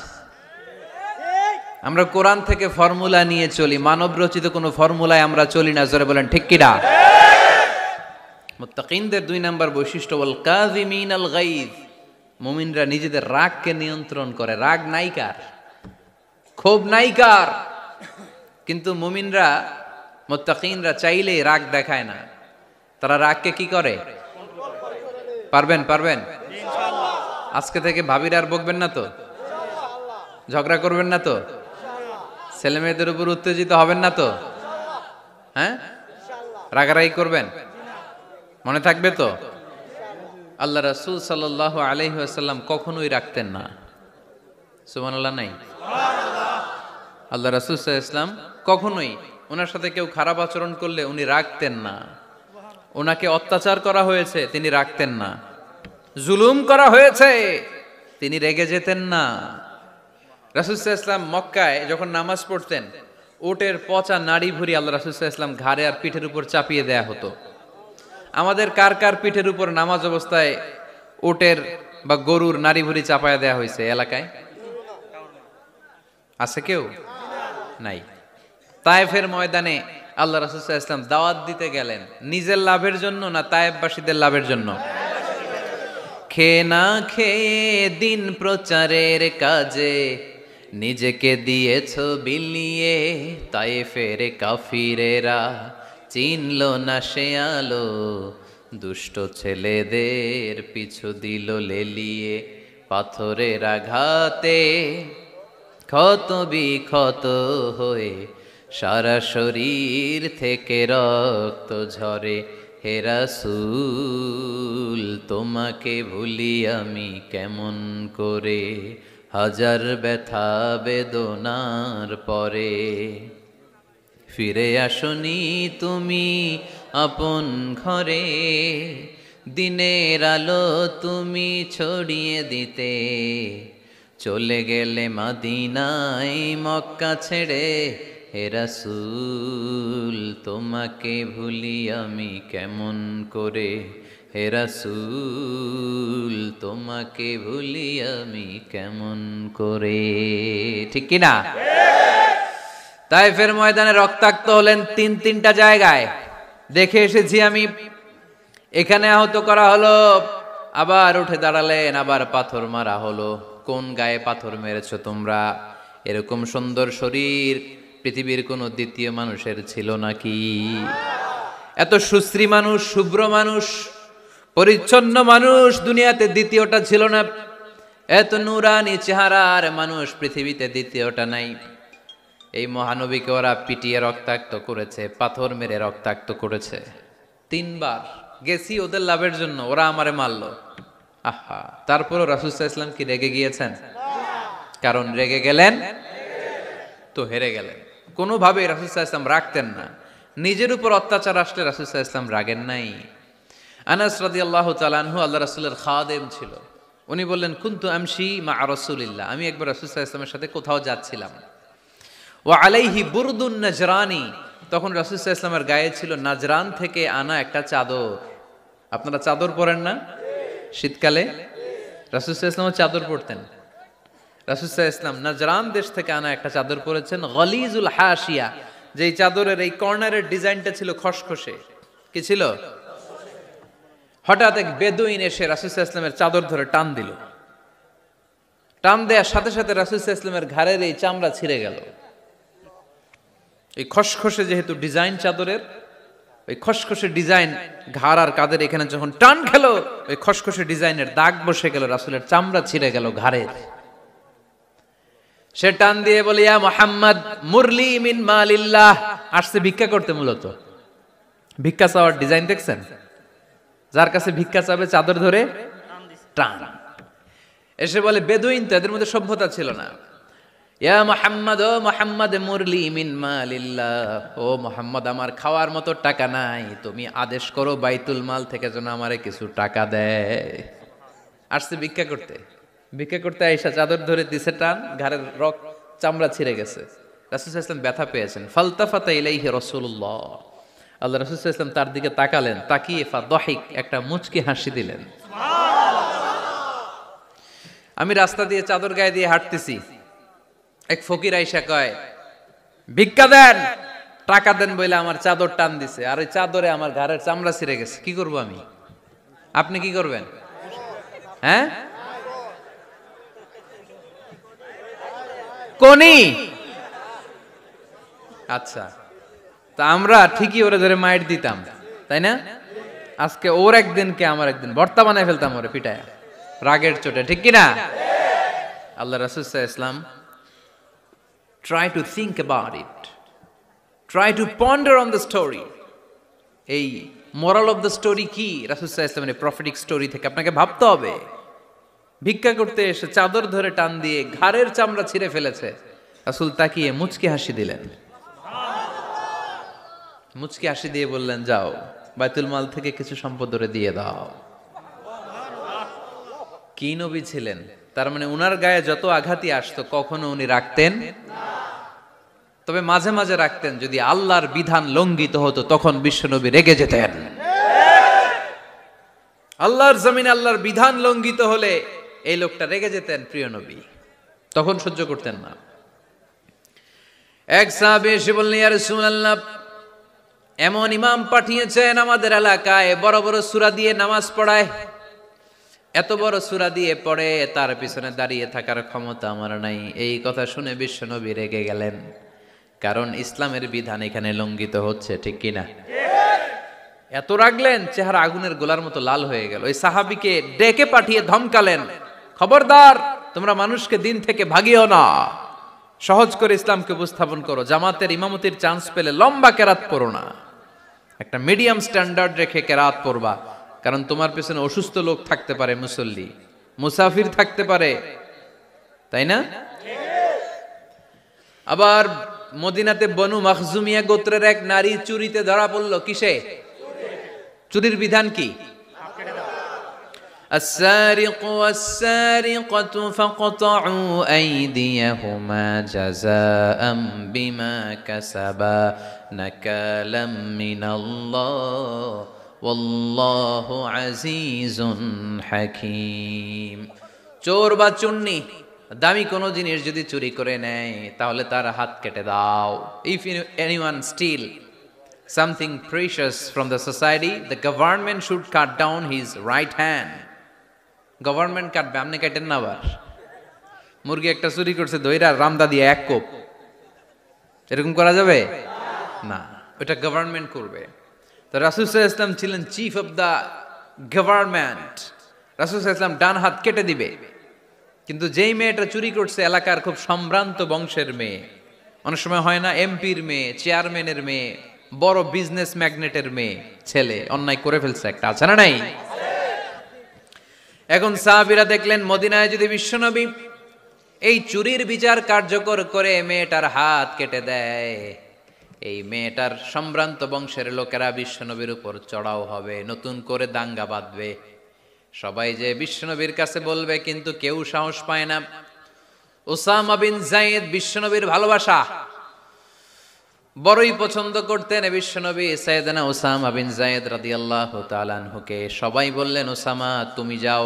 [SPEAKER 1] আমরা কোরআন থেকে ফর্মুলা নিয়ে চলি, মানব রচিত কোনো ফর্মুলায় আমরা চলি না। জোরে বলেন ঠিক কিনা? মুত্তাকিনদের 2 নাম্বার বৈশিষ্ট্য ওয়াল কাযিমিনাল গায়জ, মুমিনরা নিজেদের রাগকে নিয়ন্ত্রণ করে। রাগ নাইকার, ক্ষোভ নাইকার, কিন্তু মুমিনরা মুত্তাকিনরা চাইলেই রাগ দেখায় না। তারা রাগকে কি করে? পারবেন ইনশাআল্লাহ। আজকে থেকে ভাবির আর বকবেন না তো, ঝগড়া করবেন না তো, ছেলে মেয়েদের উপর উত্তেজিত হবেন না তো, হ্যাঁ রাগারাগি করবেন? মনে থাকবে তো? আল্লাহ রাসূল সাল্লাল্লাহু আলাইহি ওয়াসাল্লাম কখনোই রাখতেন না। সুবহানাল্লাহ নাই? আল্লাহ রাসূল সাল্লাল্লাহু আলাইহি ওয়াসাল্লাম কখনোই, ওনার সাথে কেউ খারাপ আচরণ করলে উনি রাখতেন না। ওনাকে অত্যাচার করা হয়েছে তিনি রাখতেন না, জুলুম করা হয়েছে তিনি রেগে যেতেন না। রাসূল সাল্লাল্লাহু আলাইহি ওয়াসাল্লাম মক্কায় যখন নামাজ পড়তেন, উটের পচা নাড়ি ভুঁড়ি আল্লাহ রাসূল সাল্লাল্লাহু আলাইহি ওয়াসাল্লাম ঘাড়ে আর পিঠের উপর চাপিয়ে দেয়া হতো। আমাদের কার কার পিঠের উপর নামাজ অবস্থায় উটের বা গরুর নাড়ি ভুঁড়ি চাপায়া দেয়া হয়েছে এলাকায়? আছে কেউ? নাই। তায়েফের ময়দানে আল্লাহ রাসূল সাল্লাল্লাহু আলাইহি ওয়াসাল্লাম দাওয়াত দিতে গেলেন, নিজের লাভের জন্য না তায়েফবাসীদের লাভের জন্য? খেয়ে না খেয়ে দিন প্রচারের কাজে নিজেকে দিয়েছ বিলিয়ে, তায়েফের কাফিরেরা চিনল না সে আলো, দুষ্ট ছেলেদের পিছু দিল লেলিয়ে, পাথরের আঘাতে ক্ষত বিক্ষত হয়ে সারা শরীর থেকে রক্ত ঝরে। হে রাসূল তোমাকে ভুলি আমি কেমন করে, হাজার ব্যথা বেদনার পরে। ফিরে আসনি তুমি আপন ঘরে, দিনের আলো তুমি ছড়িয়ে দিতে, চলে গেলে মদিনায় মক্কা ছেড়ে। হে রাসূল তোমাকে ভুলি আমি কেমন করে, হে রাসূল তোমাকে ভুলি আমি কেমন করে। ঠিক কি না? তায়েফের ময়দানে রক্তাক্ত হলেন তিনটা জায়গায়, দেখে এসেছি আমি। এখানে আহত করা হলো, আবার উঠে দাঁড়ালেন, আবার পাথর মারা হলো। কোন গায়ে পাথর মেরেছো তোমরা? এরকম সুন্দর শরীর পৃথিবীর কোন দ্বিতীয় মানুষের ছিল নাকি? এত সুশ্রী মানুষ, শুভ্র মানুষ, পরিচ্ছন্ন মানুষ দুনিয়াতে দ্বিতীয়টা ছিল না। এত নুরানি চেহারার মানুষ পৃথিবীতে দ্বিতীয়টা নাই। এই মহানবীকে ওরা পিটিয়ে রক্তাক্ত করেছে, পাথর মেরে রক্তাক্ত করেছে। 3 বার গেছি ওদের লাভের জন্য, ওরা আমারে মারলো। আহা, তারপরও রাসূল সাল্লাল্লাহু আলাইহি ওয়াসাল্লাম কি রেগে গিয়েছেন? কারণ রেগে গেলেন তো হেরে গেলেন। কোনোভাবে রাসূল সাল্লাল্লাহু আলাইহি ওয়াসাল্লাম রাখতেন না। নিজের উপর অত্যাচার আসলে রাসূল সাল্লাল্লাহু আলাইহি ওয়াসাল্লাম রাগেন নাই। আনাস রাদিয়াল্লাহু তাআলা আনহু আল্লাহ রাসূলের খাদেম ছিল। উনি বললেন, কুনতু আমশি মা রাসূলিল্লাহ, আমি একবার রাসূল সাল্লাল্লাহু আলাইহি ওয়াসাল্লামের সাথে কোথাও যাচ্ছিলাম। ওয়া আলাইহি বুরদুন নাজরানি, তখন রাসূল সাল্লাল্লাহু আলাইহি ওয়াসাল্লামের গায়ে ছিল নাজরান থেকে আনা একটা চাদর। আপনারা চাদর পরেন না শীতকালে? রাসূল সাল্লাল্লাহু আলাইহি ওয়াসাল্লাম চাদর পরতেন। রাসূল সাল্লাল্লাহু আলাইহি ওয়াসাল্লাম নাজরান দেশ থেকে আনা একটা চাদর পরেছেন, গলিজুল হাশিয়া, যেই চাদরের এই কর্নারের ডিজাইনটা ছিল খসখসে। কি ছিল? হঠাৎ এক বেদুইন এসে রাসূল সাল্লাল্লাহু আলাইহি ওয়াসাল্লামের চাদর ধরে টান দিল। টান দেওয়ার সাথে সাথে রাসূল সাল্লাল্লাহু আলাইহি ওয়াসাল্লামের ঘাড়ের এই চামড়া ছিঁড়ে গেল। এই খসখসে যেহেতু ডিজাইন চাদরের, ওই খসখসে ডিজাইন ঘাড় আর কাঁধের এখানে যখন টান খেলো, ওই খসখসে ডিজাইনের দাগ বসে গেল, রাসূলের চামড়া ছিঁড়ে গেল ঘাড়ের। সে টান দিয়ে বলে, ইয়া মুহাম্মদ মুরলি মিন মালিল্লাহ, আসছে ভিক্ষা করতে। মূলত ভিক্ষা চাওয়ার ডিজাইন দেখছেন? যার কাছে ভিক্ষা চাবে চাদর ধরে টান। এসে বলে, বেদুইন তো, এদের মধ্যে সভ্যতা ছিল না। ইয়া মুহাম্মদ, ও মুহাম্মদ মুরলি মিন মালিল্লাহ, ও মুহাম্মদ আমার খাওয়ার মতো টাকা নাই, তুমি আদেশ করো বাইতুল মাল থেকে যেন আমারে কিছু টাকা দেয়। আসছে ভিক্ষা করতে। ভিক্ষা করতে আয়েশা চাদর ধরে দিছে টান, ঘাড়ের চামড়া ছিঁড়ে গেছে। রাসূল সাল্লাল্লাহু আলাইহি ওয়াসাল্লাম ব্যথা পেয়েছেন। ফালতাফাতা ইলাইহি রাসূলুল্লাহ, আল্লাহ রাসূল সাল্লাল্লাহু আলাইহি ওয়াসাল্লাম তার দিকে তাকালেন, তাকিয়ে ফাদহিক, একটা মুচকি হাসি দিলেন। আমি রাস্তা দিয়ে চাদর গায়ে দিয়ে হাঁটতেছি, এক ফকির আইসা কয়, ভিক্ষা দেন, টাকা দেন বলে আমার চাদর টান দিছে, আর ওই চাদরে আমার ঘাড়ের চামড়া ছিঁড়ে গেছে। কি করব আমি? আপনি কি করবেন? হ্যাঁ, কোনি? আচ্ছা, তা আমরা ঠিকই ওরে ধরে মাইর দিতাম, তাই না? আজকে ওর একদিন কে আমার একদিন, ভর্তা বানায় ফেলতাম ওরে পিটায় রাগের চোটে, ঠিক কিনা? আল্লাহ রাসূল সাল্লাল্লাহু আলাইহি ওয়াসাল্লাম try to think about it, try to ponder on the story. এই moral of the story কি? রাসূল সাল্লাল্লাহু আলাইহি ওয়াসাল্লামের প্রফেটিক স্টোরি থেকে আপনাকে ভাবতে হবে। ভিক্ষা করতে এসে চাদর ধরে টান দিয়ে ঘাড়ের চামড়া ছিঁড়ে ফেলেছে, রাসূল তাকিয়ে মুচকি হাসি দিলেন। মুচকি হাসি দিয়ে বললেন, যাও বাইতুল মাল থেকে কিছু সম্পদ ধরে দিয়ে দাও। কি নবী ছিলেন! তার মানে উনার গায়ে যত আঘাতই আসতো কখনো উনি রাখতেন, তবে মাঝে মাঝে রাখতেন। যদি আল্লাহর বিধান লঙ্ঘিত হতো তখন বিশ্বনবী রেগে যেতেন। আল্লাহর জমিনে আল্লাহর বিধান লঙ্ঘিত হলে এই লোকটা রেগে যেতেন প্রিয় নবী, তখন সহ্য করতেন না। এক সাহাবী এসে বললেন, ইয়া রাসূলুল্লাহ, এমন ইমাম পাঠিয়েছেন আমাদের এলাকায় বড় বড় সূরা দিয়ে নামাজ পড়ায়, এত বড় সূরা দিয়ে পড়ে, তার পিছনে দাঁড়িয়ে থাকার ক্ষমতা আমার নাই। এই কথা শুনে বিশ্বনবী রেগে গেলেন, কারণ ইসলামের বিধান এখানে লঙ্ঘিত হচ্ছে, ঠিক কিনা? এত রাগলেন, চেহারা আগুনের গোলার মতো লাল হয়ে গেল। ওই সাহাবীকে ডেকে পাঠিয়ে ধমকালেন, খবরদার, তোমরা মানুষকে দিন থেকে ভাগিও না, সহজ করে ইসলামকে উপস্থাপন করো। জামাতের ইমামতির চান্স পেলে লম্বা কেরাত পড়ো না, একটা মিডিয়াম স্ট্যান্ডার্ড রেখে কেরাত পড়বা, কারণ তোমার পেছনে অসুস্থ লোক থাকতে পারে, মুসল্লি, মুসাফির থাকতে পারে, তাই না? আবার মদিনাতে বনু মাখজুমিয়া গোত্রের এক নারী চুরিতে ধরা পড়ল। কিসে? চুরির বিধান কি? السارق والسارقة فاقطعوا أيديهما جزاء بما كسبا نكالا من الله والله عزيز حكيم। চোর বা চুন্নি দামি কোনো জিনিস যদি চুরি করে নেয় তাহলে তার হাত কেটে দাও। If anyone steal something precious from the society, the government should cut down his right hand. Government কাটবে, আপনি কাটেন না। আবার মুরগি একটা চুরি করছে, দইরা রামদা দিয়ে এক কোপ, এরকম করা যাবে না, ওটা গভর্নমেন্ট করবে। তো রাসূল সাল্লাল্লাহু আলাইহি ওয়াসাল্লাম ছিলেন চিফ অফ দা গভর্নমেন্ট, রাসূল সাল্লাল্লাহু আলাইহি ওয়াসাল্লাম ডান হাত কেটে দিবে। কিন্তু যেই মেয়েটা চুরি করছে এলাকার খুব সম্ভ্রান্ত বংশের মেয়ে, অনেক সময় হয় না এমপির মেয়ে, চেয়ারম্যানের মেয়ে, বড় বিজনেস ম্যাগনেটের মেয়ে, ছেলে অন্যায় করে ফেলছে একটা, আছে না নাই? এখন সাহাবীরা দেখলেন মদিনায় যদি বিশ্বনবী এই চুরির বিচার কার্যকর করে মেয়েটার হাত কেটে দেয়, এই মেয়েটার সম্ভ্রান্ত বংশের লোকেরা বিশ্বনবীর উপর চড়াও হবে, নতুন করে দাঙ্গা বাঁধবে, সবাই যে বিশ্বনবীর কাছে বলবে, কিন্তু কেউ সাহস পায় না। উসামা বিন যায়েদ বিশ্বনবীর ভালোবাসা বড়ই পছন্দ করতেন বিশ্বনবী। সাইয়েদনা উসামা বিন যায়েদ রাদিয়াল্লাহু তাআলা আনহুকে সবাই বললেন, উসামা তুমি যাও,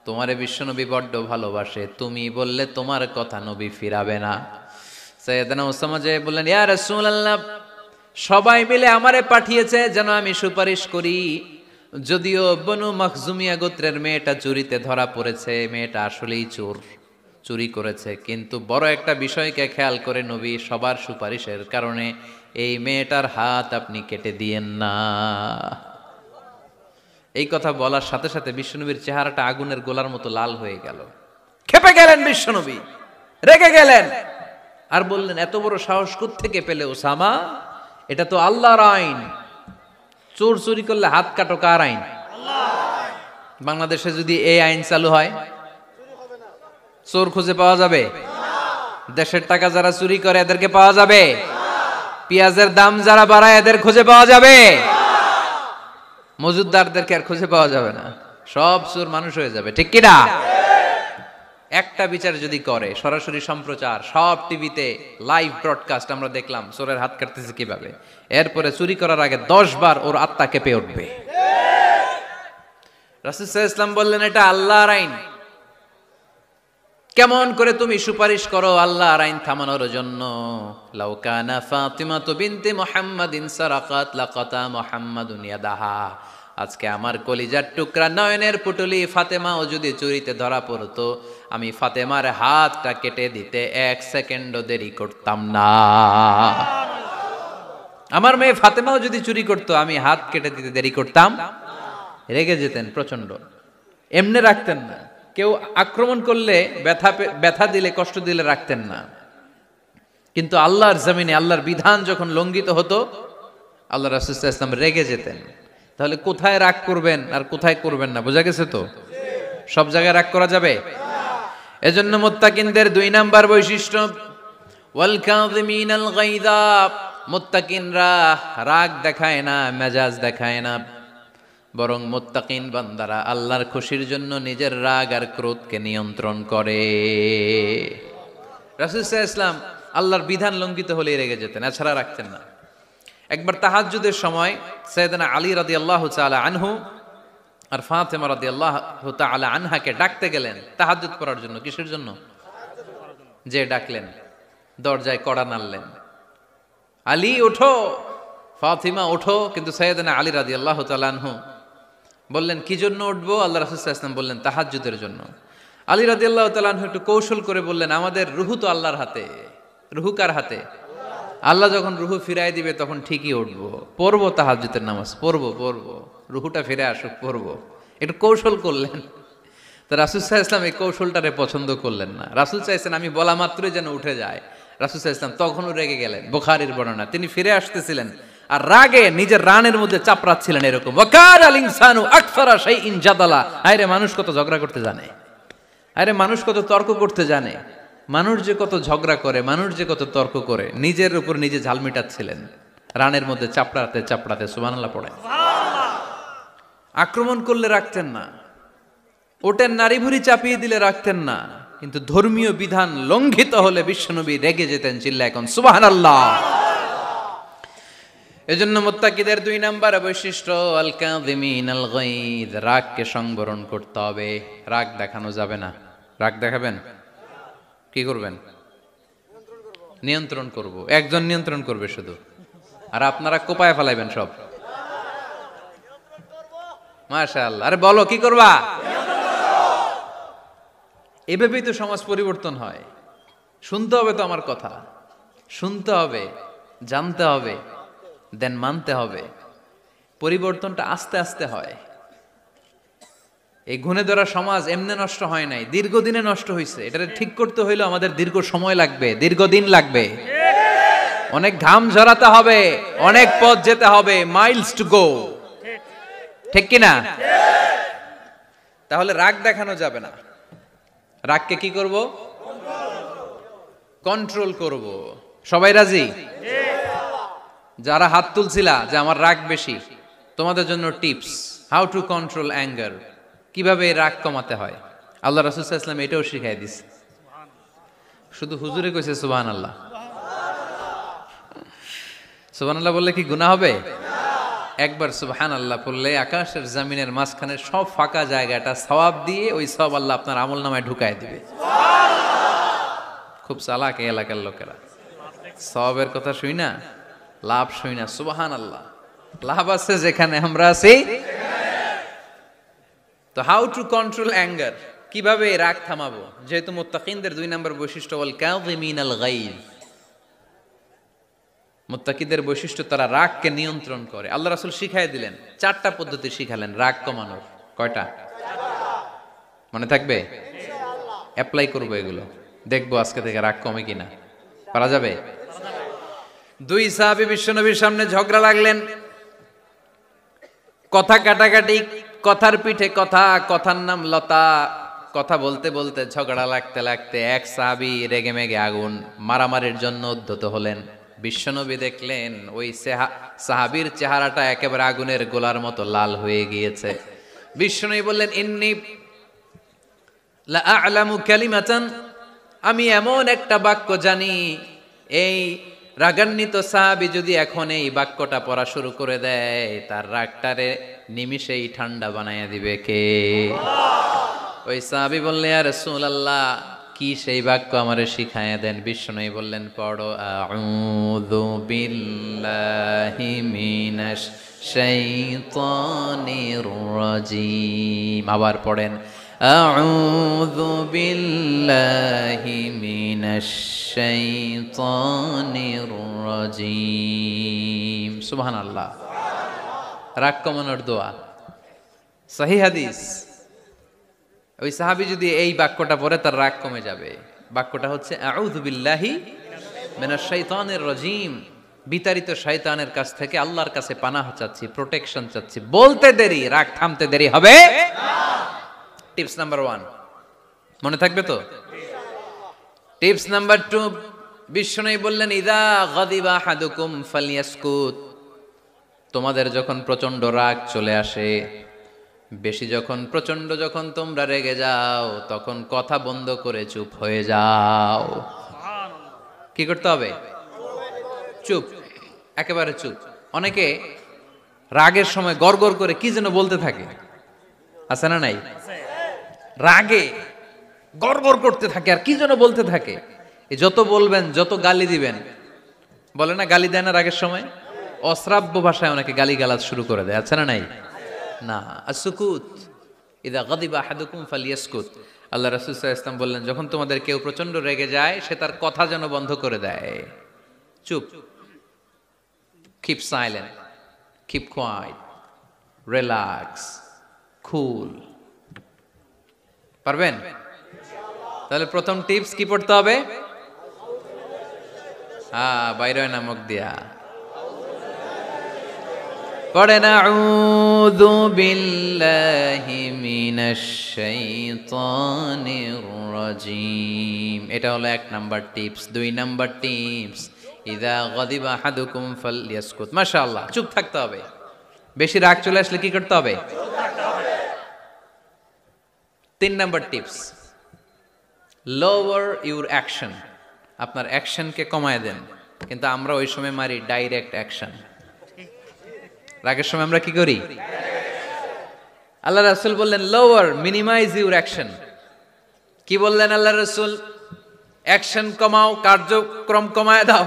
[SPEAKER 1] তোমারে বিশ্বনবী বড্ড ভালোবাসে, তুমি বললে তোমার কথা নবী ফিরাবে না। সাইয়েদনা উসামা যে বললেন, ইয়া রাসূলুল্লাহ, সবাই মিলে আমারে পাঠিয়েছে যেন আমি সুপারিশ করি, যদিও বনু মাখজুমিয়া গোত্রের মেয়েটা চুরিতে ধরা পড়েছে, মেয়েটা আসলেই চোর, চুরি করেছে, কিন্তু বড় একটা বিষয়কে খেয়াল করে নবী সবার সুপারিশের কারণে এই মেয়েটার হাত আপনি কেটে দিয়েন না। এই কথা বলার সাথে সাথে বিশ্বনবীর চেহারাটা আগুনের গোলার মতো লাল হয়ে গেল, ক্ষেপে গেলেন বিশ্বনবী, রেগে গেলেন, আর বললেন, এত বড় সাহস কোত্থেকে পেলে ওসামা? এটা তো আল্লাহর আইন, চোর চুরি করলে হাত কাটো কার আইন? বাংলাদেশে যদি এই আইন চালু হয় চোর খুঁজে পাওয়া যাবে? দেশের টাকা যারা চুরি করে এদেরকে পাওয়া যাবে? পেঁয়াজের দাম যারা বাড়ায় এদের খুঁজে পাওয়া যাবে? মজুদদারদেরকে আর খুঁজে পাওয়া যাবে না, সব চোর মানুষ হয়ে যাবে, ঠিক কিনা? একটা বিচার যদি করে, সরাসরি সম্প্রচার, সব টিভিতে লাইভ ব্রডকাস্ট আমরা দেখলাম চোরের হাত কাটতেছে কিভাবে, এরপরে চুরি করার আগে 10 বার ওর আত্মা কেঁপে উঠবে। রাসূল সাল্লাল্লাহু আলাইহি ওয়াসাল্লাম বললেন, এটা আল্লাহর আইন, কেমন করে তুমি সুপারিশ করো আল্লাহর আইন থামানোর জন্য? লাউ কানা ফাতিমাতু বিনতে মুহাম্মাদিন সারাকাত লাকাতা মুহাম্মাদুন ইয়াদাহা। আজকে আমার কলিজার টুকরা নয়নের পুটুলি ফাতেমাও যদি চুরিতে ধরা পড়তো, আমি ফাতেমার হাতটা কেটে দিতে 1 সেকেন্ডও দেরি করতাম না। আমার মেয়ে ফাতেমাও যদি চুরি করতো, আমি হাত কেটে দিতে দেরি করতাম। রেগে যেতেন প্রচন্ড, এমনি রাখতেন না, কেউ আক্রমণ করলে ব্যথা দিলে, কষ্ট দিলে রাখতেন না। কিন্তু আল্লাহর জমিনে আল্লাহর বিধান যখন লঙ্ঘিত হতো, আল্লাহ রাসূল সাল্লাল্লাহু আলাইহি ওয়াসাল্লাম রেগে যেতেন। তাহলে কোথায় রাগ করবেন আর কোথায় করবেন না বোঝা গেছে তো? সব জায়গায় রাগ করা যাবে? এজন্য মুত্তাকিনদের 2 নাম্বার বৈশিষ্ট্য, ওয়াল কাযিমিনাল গায়যা। মুত্তাকিনরা রাগ দেখায় না, মেজাজ দেখায় না, বরং মুত্তাকিন বান্দারা আল্লাহর খুশির জন্য নিজের রাগ আর ক্রোধকে নিয়ন্ত্রণ করে। রাসূল সাল্লাল্লাহু আলাইহি ওয়াসাল্লাম আল্লাহর বিধান লঙ্ঘিত হলেই রেগে যেতেন, এছাড়া রাখতেন না। একবার তাহাজ্জুদের সময় সাইয়েদনা আলী রাদিয়াল্লাহু তাআলা আনহু আর ফাতেমা রাদিয়াল্লাহু তাআলা আনহাকে ডাকতে গেলেন তাহাজ্জুদ পড়ার জন্য। কিসের জন্য? যে ডাকলেন, দরজায় কড়া নাড়লেন, আলী ওঠো, ফাতিমা ওঠো। কিন্তু সাইয়েদনা আলী রাদিয়াল্লাহু তাআলা আনহু বললেন কি জন্য উঠবো? আল্লাহ রাসূল সাল্লাল্লাহু আলাইহি ওয়াসাল্লাম বললেন তাহাজ্জুদের জন্য। আলী রাদিয়াল্লাহু তাআলা আনহু একটু কৌশল করে বললেন, আমাদের রুহু তো আল্লাহর হাতে। রুহু কার হাতে? আল্লাহ যখন রুহু ফিরাই দিবে তখন ঠিকই উঠবো, পড়বো তাহাজ্জুদের নামাজ, পড়বো, রুহুটা ফিরে আসুক, পড়বো। একটু কৌশল করলেন। তো রাসূল সাল্লাল্লাহু আলাইহি ওয়াসাল্লাম এই কৌশলটারে পছন্দ করলেন না। রাসূল চাইছেন আমি বলা মাত্রই যেন উঠে যায়। রাসূল সাল্লাল্লাহু আলাইহি ওয়াসাল্লাম তখনও রেগে গেলেন। বুখারীর বর্ণনা, তিনি ফিরে আসতেছিলেন আর রাগে নিজের রানের মধ্যে চাপড়াচ্ছিলেন এরকম, ওয়াকার আল ইনসানু আকসারা শাইইন জাদালা। আরে মানুষ কত ঝগড়া করতে জানে, আরে মানুষ কত তর্ক করতে জানে, মানুষ যে কত ঝগড়া করে, মানুষ যে কত তর্ক করে, নিজের উপর নিজে ঝাল মিটাচ্ছিলেন রানের মধ্যে চাপড়াতে চাপড়াতে। সুবহানাল্লাহ পড়েন। আক্রমণ করলে রাখতেন না, ওটের নারী ভুঁড়ি চাপিয়ে দিলে রাখতেন না, কিন্তু ধর্মীয় বিধান লঙ্ঘিত হলে বিশ্বনবী রেগে যেতেন। চিল্লায় এখন সুবহানাল্লাহ। এজন্য মুত্তাকিদের 2 নাম্বার বৈশিষ্ট্য আল কাযিমিনাল গায়দ, রাগকে সংবরণ করতে হবে। রাগ দেখানো যাবে না। রাগ দেখাবেন, কি করবেন? নিয়ন্ত্রণ করব। একজন নিয়ন্ত্রণ করবে শুধু, আর আপনারা কোপায় ফেলাইবেন সব। মাশাআল্লাহ। আরে বলো কি করবা? এভাবেই তো সমাজ পরিবর্তন হয়। শুনতে হবে তো আমার কথা, শুনতে হবে, জানতে হবে, দেন মানতে হবে। পরিবর্তনটা আস্তে আস্তে হয়। এই গুণে ধরা সমাজ এমনি নষ্ট হয় নাই, দীর্ঘদিনে নষ্ট হয়েছে। এটা ঠিক করতে হইলে আমাদের দীর্ঘ সময় লাগবে, দীর্ঘদিন লাগবে, অনেক ঘাম ঝরাতে হবে, অনেক পথ যেতে হবে, মাইলস টু গো। ঠিক কিনা? তাহলে রাগ দেখানো যাবে না। রাগকে কি করব? কন্ট্রোল করব। সবাই রাজি? যারা হাত তুলছিলা যে আমার রাগ বেশি, তোমাদের জন্য tips, how to control anger, কিভাবে রাগ কমাতে হয়। আল্লাহ রাসূল সাল্লাল্লাহু আলাইহি ওয়াসাল্লাম এটাও শিখাই দিছে। শুধু হুজুরে কইছে সুবহানাল্লাহ। সুবহানাল্লাহ বললে কি গুনাহ হবে? একবার সুবহানাল্লাহ বললে আকাশের জমিনের মাঝখানে সব ফাঁকা জায়গাটা সওয়াব দিয়ে ওই সওয়াব আল্লাহ আপনার আমলনামায় ঢুকায় দিবে। খুব চালাক এই এলাকার লোকেরা, সওয়াবের কথা শুই না, লাভ শুই না। সুবহানাল্লাহ, লাভ আছে যেখানে আমরা আছি। তো হাউ টু কন্ট্রোল অ্যাঙ্গার, কিভাবে রাগ থামাবো? যেহেতু মুত্তাকিনদের 2 নম্বর বৈশিষ্ট্য ওয়াল কাযিমিনাল গায়জ, মুত্তাকিদের বৈশিষ্ট্য তারা রাগকে নিয়ন্ত্রণ করে। আল্লাহ রাসূল শিখাই দিলেন, 4টা পদ্ধতি শিখালেন রাগ কমানোর। কয়টা মনে থাকবে? অ্যাপ্লাই করবো এগুলো, দেখবো আজকে থেকে রাগ কমে কিনা। পারা যাবে? 2 সাহাবী বিশ্বনবীর সামনে ঝগড়া লাগলেন, কথা কাটাকাটি, কথার পিঠে কথা, কথার নাম লতা। কথা বলতে বলতে ঝগড়া লাগতে লাগতে এক সাহাবী রেগে মেগে আগুন, মারামারির জন্য উদ্ধত হলেন। বিশ্বনবী দেখলেন ওই সাহাবীর চেহারাটা একেবারে আগুনের গোলার মতো লাল হয়ে গিয়েছে। বিশ্বনবী বললেন, ইন্নী লা আ'লামু কালিমাতান, আমি এমন একটা বাক্য জানি, এই রাগান্বিত সাহাবী যদি এখন এই বাক্যটা পড়া শুরু করে দেয়, তার রাগটারে নিমিষেই ঠান্ডা বানাইয়া দিবে কে? ওই সাহাবী বললেন, ইয়া রাসূলুল্লাহ, কি সেই বাক্য আমারে শিখায়া দেন। বিশ্বনবী বললেন, পড়ো আউযু বিল্লাহি মিনাশ শাইতানির রাজীম। আবার পড়েন আউযু বিল্লাহি মিনাশ শাইতানির রাজীম। সুবহানাল্লাহ। রাগ কমানোর দোয়া, সহিহ হাদিস। ওই সাহাবী যদি এই বাক্যটা পড়ে তার রাগ কমে যাবে। বাক্যটা হচ্ছে আউযু বিল্লাহি মিনাশ শাইতানির রাজীম, বিতাড়িত শয়তানের কাছ থেকে আল্লাহর কাছে পানাহ চাচ্ছি, প্রোটেকশন চাচ্ছি। বলতে দেরি, রাগ থামতে দেরি হবে না। টিপস নাম্বার 1 মনে থাকবে তো? টিপস নাম্বার 2, বিশ্বনবী বললেন, ইযা গাদিবা আহাদুকুম ফালইয়াসকুত, তোমাদের যখন প্রচন্ড রাগ চলে আসে, বেশি যখন প্রচন্ড যখন তোমরা রেগে যাও, তখন কথা বন্ধ করে চুপ হয়ে যাও। কি করতে হবে? চুপ, একেবারে চুপ। অনেকে রাগের সময় গড়গড় করে কি যেন বলতে থাকে, আছে না নাই? রাগে গড়গড় করতে থাকে আর কি যেন বলতে থাকে। যত বলবেন, যত গালি দিবেন, বলে না গালি দেয় না রাগের সময়, অশ্রাব্য ভাষায় অনেকে গালি গালাজ শুরু করে দেয়, আছে না নাই? না, আসুকুত ইদা গাদিবা আহাদুকুম ফালিয়াসকুত। আল্লাহ রাসূল সাল্লাল্লাহু আলাইহি ওয়াসাল্লাম বললেন, যখন তোমাদের কেউ প্রচন্ড রেগে যায়, সে তার কথা যেন বন্ধ করে দেয়। চুপ, keep silent, keep quiet, relax, cool. পারবেন? তাহলে প্রথম টিপস কি পড়তে হবে? বাইরে না মুখ দিয়া পড়েন, আউযু বিল্লাহি মিনাশ শাইতানির রাজীম। এটা হলো 1 নাম্বার টিপস। 2 নাম্বার টিপস, ইযা গাদিবা আহাদুকুম ফালইয়াসকুত। মাশাআল্লাহ, চুপ থাকতে হবে। বেশি রাগ চলে আসলে কি করতে হবে? চুপ থাকতে হবে। 3 number tips, lower your action. আপনার অ্যাকশনকে কমায় দেন। কিন্তু আমরা ওই সময় মারি ডাইরেক্ট অ্যাকশন। রাগের সময় আমরা কি করি? আল্লাহ রাসূল বললেন লোয়ার, মিনিমাইজ ইউর অ্যাকশন। কি বললেন আল্লাহ রাসূল? অ্যাকশন কমাও, কার্যক্রম কমায় দাও।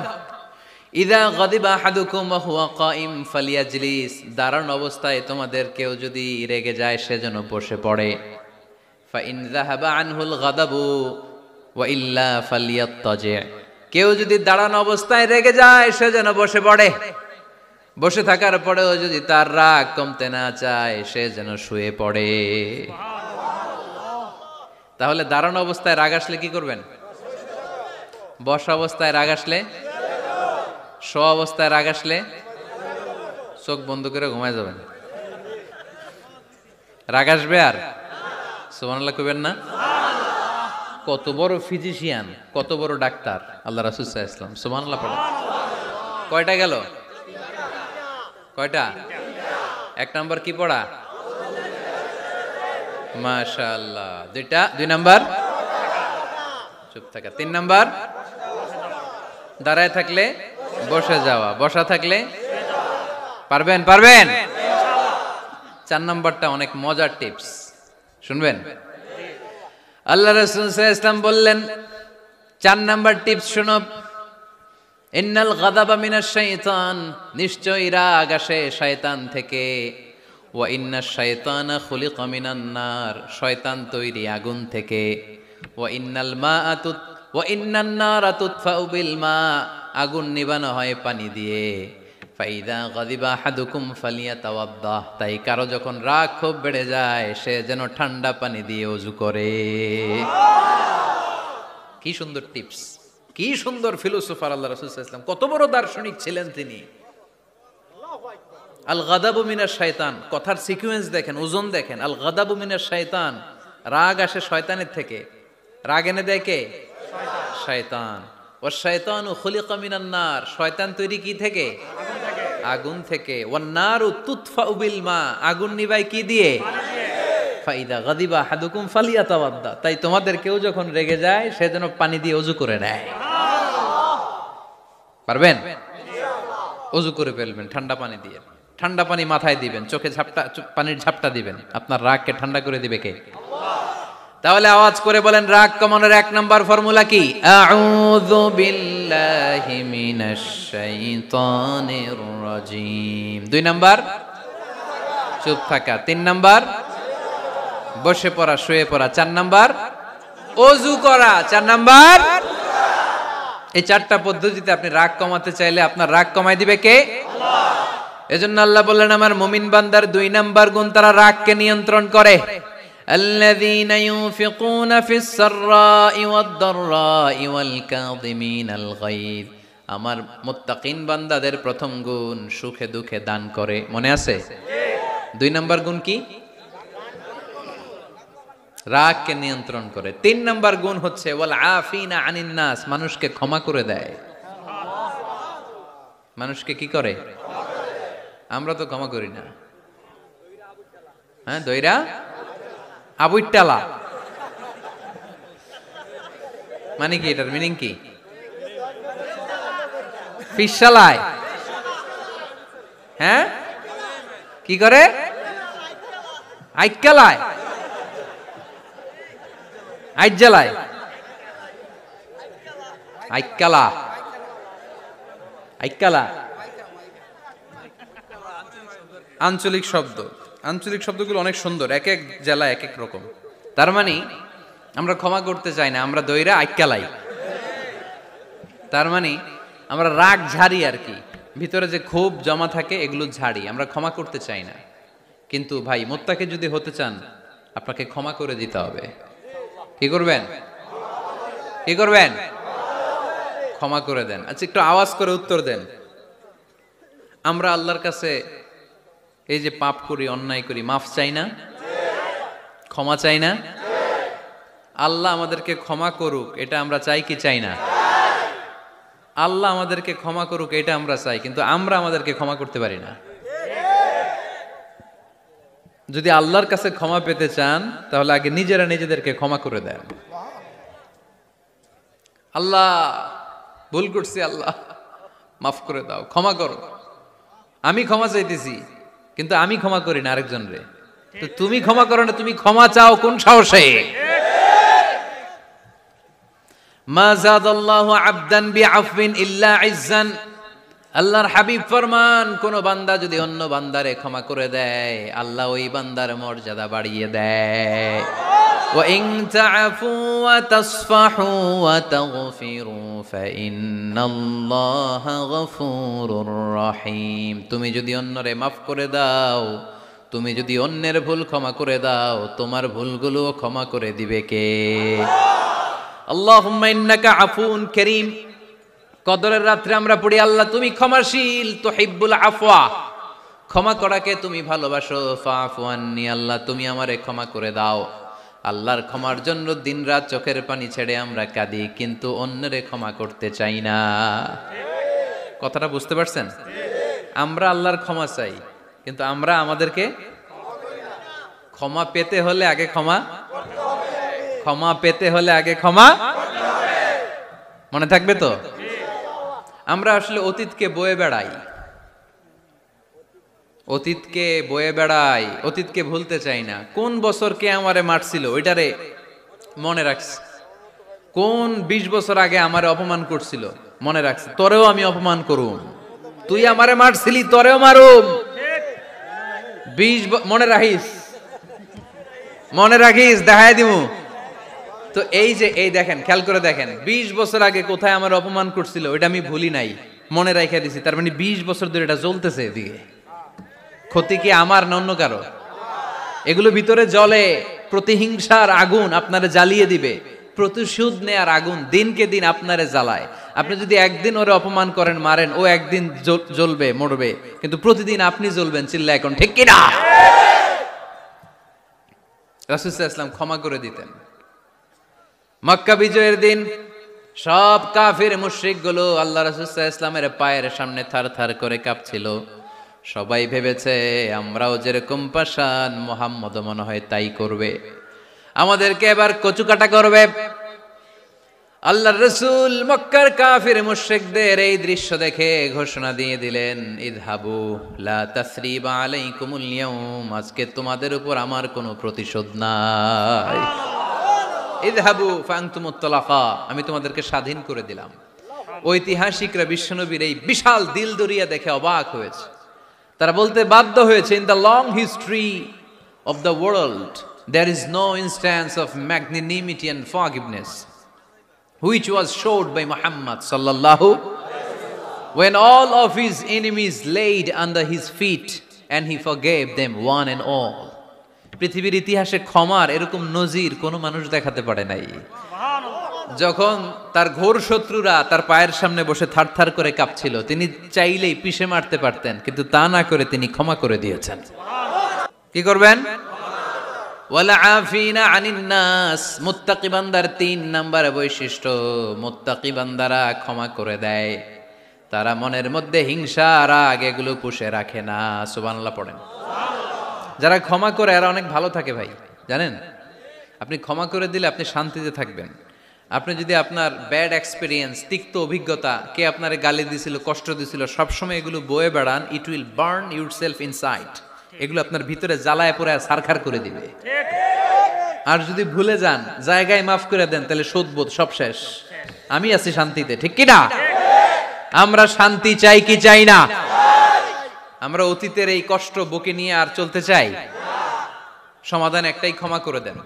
[SPEAKER 1] ইযা গাদিবা আহাদুকুম ওয়া হুয়া কাইম ফালিয়াজলিস। দাঁড়ানো অবস্থায় তোমাদের কেউ যদি রেগে যায়, সে যেন বসে পড়ে। ফাইন যাহাবা আনহুল গাদাবু ওয়া ইল্লা ফালিয়াত্তাজি। কেউ যদি দাঁড়ানো অবস্থায় রেগে যায়, সে যেন বসে পড়ে। বসে থাকার পরেও যদি তার রাগ কমতে না চায়, সে যেন শুয়ে পড়ে। তাহলে দাঁড়ানো অবস্থায় রাগ আসলে কি করবেন? বসা অবস্থায় রাগ আসলে, শোয়া অবস্থায় রাগ আসলে চোখ বন্ধ করে ঘুমায় যাবেন। রাগ আসবে আর সুবহানাল্লাহ কইবেন না? কত বড় ফিজিশিয়ান, কত বড় ডাক্তার আল্লাহ রাসূল সাল্লাল্লাহু আলাইহি ওয়াসাল্লাম। সুবহানাল্লাহ পড়েন। কয়টা গেল? কয়টা? 1 নাম্বার কি পড়া? মাশাআল্লাহ। 2 নাম্বার চুপ থাকা। 3 নাম্বার দাঁড়ায় থাকলে বসে যাওয়া, বসা থাকলে পারবেন? পারবেন? 4 নাম্বারটা অনেক মজার টিপস, শুনবেন? আল্লাহ রাসূল সাল্লাল্লাহু আলাইহি ওয়াসাল্লাম বললেন 4 নাম্বার টিপস শুনো। ইন্নাল গাদাবা মিনাশ শাইতান। নিশ্চয়ই রাগ আসে শয়তান থেকে। ওয়া ইন্নাশ শাইতানা খুলিকা মিনান নার। শয়তান তৈরি আগুন থেকে। ওয়া ইন্নান নারা তুতফাউ বিল মা। আগুন নিবানো হয় পানি দিয়ে। ফাইদা গাদিবা আহাদুকুম ফালিয়াতাওয়াদ্দা। তাই কারো যখন রাগ খুব বেড়ে যায়, সে যেন ঠান্ডা পানি দিয়ে ওযু করে। কি সুন্দর টিপস, কি সুন্দর ফিলোসোফার আল্লাহ রাসূল সাল্লাল্লাহু আলাইহি ওয়াসাল্লাম। কত বড় দার্শনিক ছিলেন তিনি। আল গাদাবু মিনাশ শাইতান, কথার সিকোয়েন্স দেখেন, ওজন দেখেন। আল গাদাবু মিনাশ শাইতান, রাগ আসে শয়তানের থেকে। রাগ এনে দেয় কে? শয়তান। ওয়াশ শাইতানু খুলিকা মিনান নার। শয়তান তৈরি কি থেকে? আগুন থেকে। ওয়ান নারু তুতফাউ বিল মা। আগুন নিভায় কি দিয়ে? ফাইদা গাদিবা আহাদুকুম ফালিয়াতাওয়াদ্দা। তাই তোমাদের কেউ যখন রেগে যায়, সে যেন পানি দিয়ে ওযু করে নেয়। পারবেন? ওযু করে ফেলবেন ঠান্ডা পানি দিয়ে। ঠান্ডা পানি মাথায় দিবেন, চোখে পানির ঝাপটা দিবেন। আপনার রাগকে ঠান্ডা করে দিবে কে? তাহলে আওয়াজ করে বলেন, রাগ কমানোর 1 নাম্বার ফর্মুলা কি? আউযু বিল্লাহি মিনাশ শাইতানির রাজীম। 2 নাম্বার চুপ থাকা। 3 নাম্বার বসে পড়া, শুয়ে পড়া। 4 নাম্বার ওযু করা। 4 নাম্বার। এই 4টা পদ্ধতিতে আপনি রাগ কমাতে চাইলে আপনার রাগ কমাই দিবে কে? আল্লাহ। এজন্য আল্লাহ বললেন, আমার মুমিন বান্দার 2 নাম্বার গুণ, তারা রাগকে নিয়ন্ত্রণ করে। আল্লাযীনা ইউনফিকুনা ফিস সাররাই ওয়াদ দাররাই ওয়াল কাযিমিনাল গায়য। আমার মুত্তাকিন বান্দাদের প্রথম গুণ সুখে দুঃখে দান করে। মনে আছে? 2 নাম্বার গুণ কি? রাগকে নিয়ন্ত্রণ করে। 3 নাম্বার গুণ হচ্ছে ওয়াল আফিনা আনিন নাস। মানুষকে ক্ষমা করে দেয়। মানুষকে কি করে? আমরা তো ক্ষমা করি না। হ্যাঁ, দইরা আবুইটালা মানে কি? এটার মিনিং কি? ফিশালায়। হ্যাঁ, কি করে? আইকালায়, আইজালায়, আইকালা, আইকালা আঞ্চলিক শব্দ। আঞ্চলিক শব্দগুলো অনেক সুন্দর, এক এক জেলায় এক এক রকম। তার মানে আমরা ক্ষমা করতে চাই না, আমরা দইরা আইকালাই। তার মানে আমরা রাগ ঝাড়ি আর কি, ভিতরে যে ক্ষোভ জমা থাকে এগুলো ঝাড়ি, আমরা ক্ষমা করতে চাই না। কিন্তু ভাই, মুত্তাকি যদি হতে চান আপনাকে ক্ষমা করে দিতে হবে। কি করবেন? কি করবেন? ক্ষমা করে দেন। আচ্ছা, একটু আওয়াজ করে উত্তর দেন। আমরা আল্লাহর কাছে এই যে পাপ করি, অন্যায় করি, মাফ চাই না? ক্ষমা চাই না? আল্লাহ আমাদেরকে ক্ষমা করুক, এটা আমরা চাই কি চাই না? আল্লাহ আমাদেরকে ক্ষমা করুক এটা আমরা চাই, কিন্তু আমরা আমাদেরকে ক্ষমা করতে পারি না। যদি আল্লাহর কাছে ক্ষমা পেতে চান তাহলে আগে নিজেরা নিজেদেরকে ক্ষমা করে দেন। আল্লাহ, ভুল করছি, আল্লাহ মাফ করে দাও, ক্ষমা করো। আমি ক্ষমা চাইতেছি, কিন্তু আমি ক্ষমা করি না আরেকজন রে। তো তুমি ক্ষমা করো না, তুমি ক্ষমা চাও কোন সাহসে? মা যাদাল্লাহু আবদান বিআফবিন ইল্লা ইজ্জান। আল্লাহর হাবিব ফরমান, কোন বান্দা যদি অন্য বান্দারে ক্ষমা করে দেয়, আল্লাহ ওই বান্দার মর্যাদা বাড়িয়ে দেয়। ওয়া ইন তা'ফু ওয়া তাসফাহু ওয়া তাগফিরু ফাইন্নাল্লাহা গফুরুর রহিম। তুমি যদি অন্যরে মাফ করে দাও, তুমি যদি অন্যের ভুল ক্ষমা করে দাও, তোমার ভুলগুলো ক্ষমা করে দিবে কে? আল্লাহুম্মা ইন্নাকা আফুন কারীম। কদরের রাত্রে আমরা পড়ি, আল্লাহ তুমি ক্ষমাশীল, তুহিব্বুল আফওয়া, ক্ষমা করাকে তুমি ভালোবাসো। ফাআফু আন্নি, আল্লাহ তুমি আমারে ক্ষমা করে দাও। আল্লাহর ক্ষমার জন্য দিনরাত চোখের পানি ছেড়ে আমরা কাঁদি, কিন্তু অন্যরে ক্ষমা করতে চাই না। কথাটা বুঝতে পারছেন? আমরা আল্লাহর ক্ষমা চাই, কিন্তু আমরা আমাদেরকে ক্ষমা পেতে হলে আগে ক্ষমা, ক্ষমা পেতে হলে আগে ক্ষমা। মনে থাকবে তো? আমরা আসলে অতীতকে বয়ে বেড়াই, অতীতকে বয়ে বেড়াই, অতীতকে ভুলতে চাই না। কোন বছর কে আমারে মারছিল ওইটারে মনে রাখছি। কোন 20 বছর আগে আমারে অপমান করছিল মনে রাখছি, তোরেও আমি অপমান করুম। তুই আমারে মারছিলি, তোরেও মারুম। 20 মনে রাখিস, মনে রাখিস, দেখায় দিমু। তো এই যে এই দেখেন, খেয়াল করে দেখেন, 20 বছর আগে কোথায় আমার অপমান করছিল ওইটা আমি ভুলি নাই, মনে রাখা দিছি। তার মানে 20 বছর ধরে এটা জ্বলতেছে এদিকে। ক্ষতি কি আমার না অন্য কারো? এগুলো ভিতরে জ্বলে, প্রতিহিংসার আগুন আপনারে জ্বালিয়ে দিবে। প্রতিশোধ নেয়ার আগুন দিনকে দিন আপনারে জ্বালায়। আপনি যদি একদিন ওরে অপমান করেন, মারেন, ও একদিন জ্বলবে, মরবে, কিন্তু প্রতিদিন আপনি জ্বলবেন। চিল্লা এখন ঠিক কিনা? রাসূল সাল্লাল্লাহু আলাইহি ওয়াসাল্লাম ক্ষমা করে দিতেন। মক্কা বিজয়ের দিন সব কাফির মুশরিক গুলো আল্লাহ রাসূল সাল্লাল্লাহু আলাইহি ওয়াসাল্লামের পায়ের সামনে থার থার করে কাঁপছিল। সবাই ভেবেছে আমরাও যেরকম পাষাণ, মুহাম্মদ মনে হয় তাই করবে, আমাদেরকে এবার কচুকাটা করবে। আল্লাহর রাসূল মক্কার কাফির মুশরিকদের এই দৃশ্য দেখে ঘোষণা দিয়ে দিলেন, ইযহাবু লা তাসরিবা আলাইকুমুল ইয়াউম, আজকে তোমাদের উপর আমার কোনো প্রতিশোধ নাই। ইযহাবু ফাআনতুমুত তালাকা, আমি তোমাদেরকে স্বাধীন করে দিলাম। ঐতিহাসিকরা বিশ্বনবীর এই বিশাল দিলদরিয়া দেখে অবাক হয়েছে। তারা বলতে বাধ্য হয়েছে, in the long history of the world there is no instance of magnanimity and forgiveness which was showed by Muhammad sallallahu when all of his enemies laid under his feet and he forgave them one and all. পৃথিবীর ইতিহাসে ক্ষমার এরকম নজির কোনো মানুষ দেখাতে পারে নাই। যখন তার ঘোর শত্রুরা তার পায়ের সামনে বসে থারথার করে কাঁপছিল, তিনি চাইলেই পিষে মারতে পারতেন, কিন্তু তা না করে তিনি ক্ষমা করে দিয়েছেন। কি করবেন? ওয়ালা আফিনা আনিন নাস, মুত্তাকি বান্দার 3 নাম্বার বৈশিষ্ট্য, মুত্তাকি বান্দারা ক্ষমা করে দেয়। তারা মনের মধ্যে হিংসা রাগ এগুলো পুষে রাখে না। সুবহানাল্লাহ পড়েন। যারা ক্ষমা করে এরা অনেক ভালো থাকে ভাই, জানেন? আপনি ক্ষমা করে দিলে আপনি শান্তিতে থাকবেন। আপনি যদি আপনার ব্যাড এক্সপিরিয়েন্স, তিক্ত অভিজ্ঞতা, কে আপনারে গালি দিছিল, কষ্ট দিছিল, সবসময় এগুলো বয়ে বেড়ান, it will burn yourself inside. এগুলো আপনার ভিতরে জ্বালায় পোড়ায় ছারখার করে দিবে। আর যদি ভুলে যান, জায়গায় মাফ করে দেন, তাহলে শোধবোধ সব শেষ। আমি আছি শান্তিতে, ঠিক কি না? আমরা শান্তি চাই কি চাই না? আমরা অতীতের এই কষ্ট বুকে নিয়ে আর চলতে চাই? সমাধান একটাই, ক্ষমা করে দেন।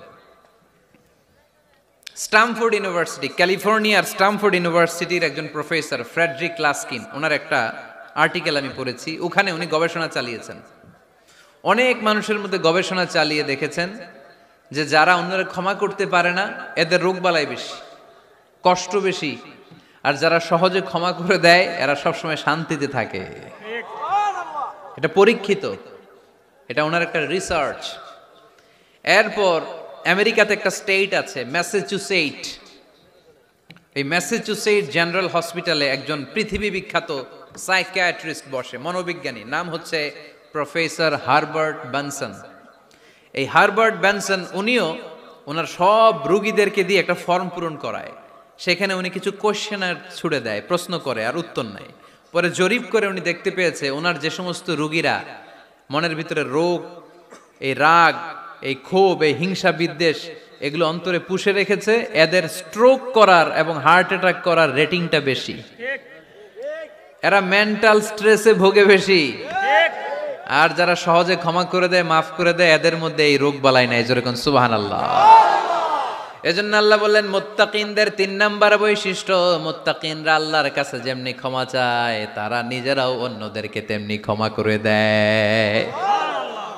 [SPEAKER 1] স্ট্যামফোর্ড ইউনিভার্সিটি, ক্যালিফোর্নিয়ার স্ট্যামফোর্ড ইউনিভার্সিটির একজন প্রফেসর ফ্রেডরিক লাস্কিন, ওনার একটা আর্টিকেল আমি পড়েছি। ওখানে উনি গবেষণা চালিয়েছেন, অনেক মানুষের মধ্যে গবেষণা চালিয়ে দেখেছেন যে যারা অন্যরা ক্ষমা করতে পারে না এদের রোগবালাই বেশি, কষ্ট বেশি, আর যারা সহজে ক্ষমা করে দেয় এরা সবসময় শান্তিতে থাকে। এটা পরীক্ষিত, এটা ওনার একটা রিসার্চ। এরপর আমেরিকাতে একটা স্টেট আছে ম্যাসাচুসেট। এই ম্যাসাচুসেট জেনারেল হসপিটালে একজন পৃথিবী বিখ্যাত সাইকিয়াট্রিস্ট বসে, মনোবিজ্ঞানী, নাম হচ্ছে প্রফেসর হারবার্ট বেনসন। এই হারবার্ট বেনসন উনিও ওনার সব রোগীদেরকে দিয়ে একটা ফর্ম পূরণ করায়। সেখানে উনি কিছু কোশ্চেনার ছুড়ে দেয়, প্রশ্ন করে আর উত্তর নেয়। পরে জরিপ করে উনি দেখতে পেয়েছে ওনার যে সমস্ত রোগীরা মনের ভিতরে রোগ, এই রাগ, এই ক্ষোভ, এই হিংসা বিদ্বেষ এগুলো অন্তরে পুষে রেখেছে, এদের স্ট্রোক করার এবং হার্ট অ্যাটাক করার রেটিংটা বেশি। এরা মেন্টাল স্ট্রেসে ভোগে বেশি। আর যারা সহজে ক্ষমা করে দেয়, মাফ করে দেয়, এদের মধ্যে এই রোগ বালাই নাই। যেরকম সুবহানাল্লাহ। এজন্য আল্লাহ বললেন মুত্তাকিনদের 3 নাম্বার বৈশিষ্ট্য, মুত্তাকিনরা আল্লাহর কাছে যেমনি ক্ষমা চায় তারা নিজেরাও অন্যদেরকে তেমনি ক্ষমা করে দেয়।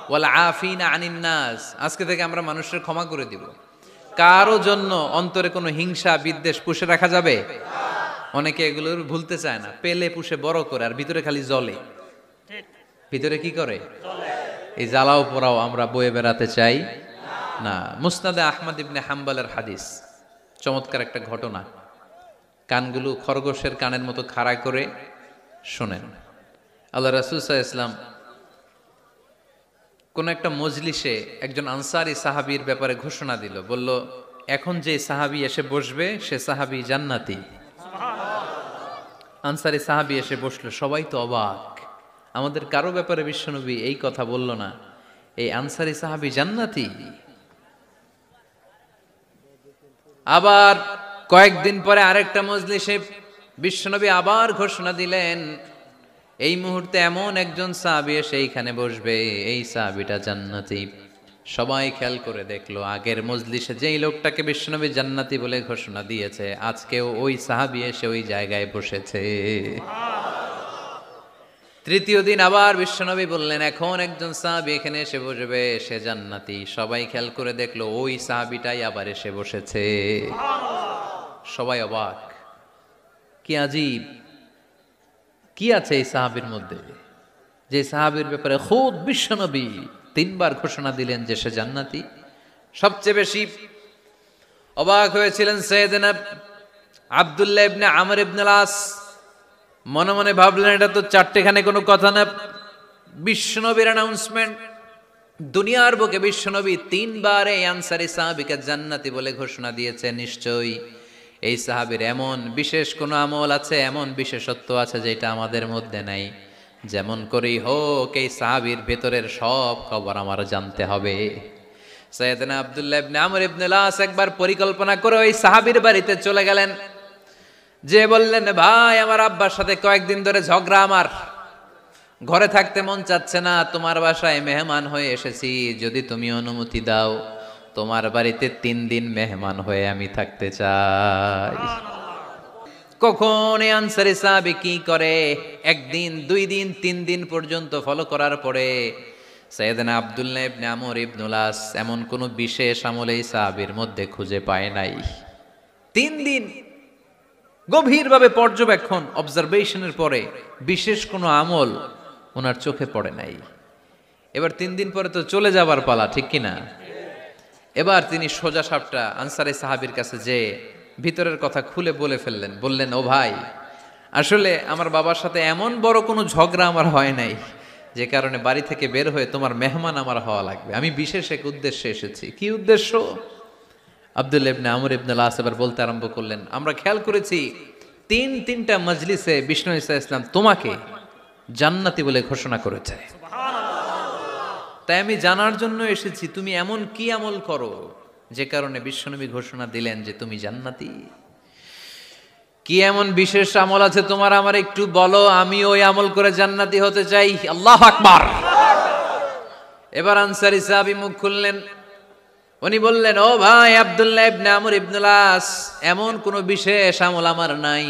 [SPEAKER 1] ওয়াল আফিনা আনিন নাস, আজকে থেকে আমরা মানুষের ক্ষমা করে দিব। কারো জন্য অন্তরে কোনো হিংসা বিদ্বেষ পুষে রাখা যাবে? অনেকে এগুলো ভুলতে চায় না, পেলে পুষে বড় করে, আর ভিতরে খালি জ্বলে। ভিতরে কি করে? এই জ্বালাও পোড়াও আমরা বয়ে বেড়াতে চাই না। মুসনাদে আহমদ ইবনে হাম্বলের হাদিস, চমৎকার একটা ঘটনা। কানগুলো খরগোশের কানের মতো খাড়া করে শোনেন। আল্লাহ রাসূল সাল্লাল্লাহু আলাইহি ওয়াসাল্লাম কোন একটা মজলিসে একজন আনসারী সাহাবীর ব্যাপারে ঘোষণা দিল, বলল এখন যে সাহাবী এসে বসবে সে সাহাবী জান্নাতি। আনসারী সাহাবী এসে বসলো, সবাই তো অবাক, আমাদের কারো ব্যাপারে বিশ্বনবী এই কথা বলল না, এই আনসারী সাহাবী জান্নাতি। আবার কয়েকদিন পরে আরেকটা মজলিসে বিশ্বনবী আবার ঘোষণা দিলেন, এই মুহূর্তে এমন একজন সাহাবী এসে এইখানে বসবে, এই সাহাবীটা জান্নাতি। সবাই খেয়াল করে দেখলো, আগের মজলিসে যেই লোকটাকে বিশ্বনবী জান্নাতি বলে ঘোষণা দিয়েছে, আজকেও ওই সাহাবী এসে ওই জায়গায় বসেছে। তৃতীয় দিন আবার বিশ্বনবী বললেন, এখন একজন সাহাবী এখানে এসে বসবে, সে জান্নাতি। সবাই খেয়াল করে দেখলো, ওই সাহাবীটাই আবার এসে বসেছে। সবাই অবাক, কি আজীব, কি আছে এই সাহাবীর মধ্যে, যে সাহাবীর ব্যাপারে খুদ বিশ্বনবী 3 বার ঘোষণা দিলেন যে সে জান্নাতি। সবচেয়ে বেশি অবাক হয়েছিলেন সাইয়েদনা আব্দুল্লাহ ইবনে আমর ইবনে আস। মনে মনে ভাবলেন, এটা তো চারটেখানে কোনো কথা না, বিশ্বনবীর অ্যানাউন্সমেন্ট। দুনিয়ার বুকে বিশ্বনবী 3 বার এই আনসারী সাহাবীকে জান্নাতি বলে ঘোষণা দিয়েছে, নিশ্চয়ই এই সাহাবীর এমন বিশেষ কোনো আমল আছে, এমন বিশেষত্ব আছে যেটা আমাদের মধ্যে নাই। যেমন করেই হোক এই সাহাবীর ভেতরের সব খবর আমার জানতে হবে। সাইয়েদনা আব্দুল্লাহ ইবনে আমর ইবনে আস একবার পরিকল্পনা করে ওই সাহাবীর বাড়িতে চলে গেলেন, যে বললেন, ভাই আমার আব্বার সাথে কয়েকদিন ধরে ঝগড়া, আমার ঘরে থাকতে মন চাচ্ছে না, তোমার বাসায় মেহমান হয়ে এসেছি, যদি তুমি অনুমতি দাও তোমার বাড়িতে 3 দিন মেহমান হয়ে আমি থাকতে চাই। কখন এই আনসারী সাহাবী কি করে, 1 দিন 2 দিন 3 দিন পর্যন্ত ফলো করার পরে সাইয়েদনা আব্দুল্লাহ ইবনে আমর ইবনে আস এমন কোন বিশেষ আমল এই সাহাবীর মধ্যে খুঁজে পায় নাই। 3 দিন গভীরভাবে পর্যবেক্ষণ, অবজারভেশনের পরে বিশেষ কোনো আমল ওনার চোখে পড়ে নাই। এবার 3 দিন পরে তো চলে যাবার পালা, ঠিক কিনা? এবার তিনি সোজা সাপটা আনসারী সাহাবীর কাছে যে ভিতরের কথা খুলে বলে ফেললেন, বললেন, ও ভাই, আসলে আমার বাবার সাথে এমন বড় কোনো ঝগড়া আমার হয় নাই যে কারণে বাড়ি থেকে বের হয়ে তোমার মেহমান আমার হওয়া লাগবে। আমি বিশেষ এক উদ্দেশ্যে এসেছি। কি উদ্দেশ্য? আব্দুল্লাহ ইবনে আমর ইবনে আল আস এবার বলতে আরম্ভ করলেন, আমরা খেয়াল করেছি তিনটা মজলিসে বিষ্ণু ঈসা ইসলাম তোমাকে জান্নাতি বলে ঘোষণা করেছে। তাই আমি জানার জন্য এসেছি তুমি এমন কি আমল করো যে কারণে বিশ্বনবী ঘোষণা দিলেন যে তুমি জান্নাতি। কি এমন বিশেষ আমল আছে তোমার, আমার একটু বলো, আমি ওই আমল করে জান্নাতি হতে চাই। আল্লাহু আকবার। এবার আনসারী সাহাবী মুখ খুললেন। উনি বললেন, ও ভাই আব্দুল্লাহ ইবনে আমর ইবনে আল আস, এমন কোনো বিশেষ আমল আমার নাই।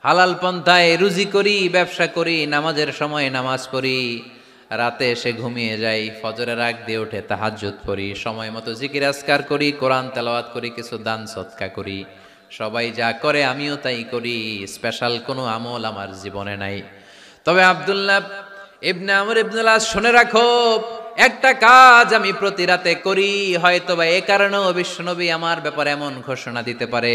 [SPEAKER 1] হালাল পন্থায় রুজি করি, ব্যবসা করি, নামাজের সময় নামাজ পড়ি, রাতে এসে ঘুমিয়ে যাই, ফজরের আগ দিয়ে উঠে তাহাজ্জুদ পড়ি, সময় মতো জিকির আজকার করি, কোরআন তেলাওয়াত করি, কিছু দান সদকা করি। সবাই যা করে আমিও তাই করি, স্পেশাল কোনো আমল আমার জীবনে নাই। তবে আব্দুল্লাহ ইবনে আমর ইবনে আল আস, শুনে রাখো, একটা কাজ আমি প্রতি রাতে করি, হয়তোবা এ কারণেও বিশ্বনবী আমার ব্যাপারে এমন ঘোষণা দিতে পারে।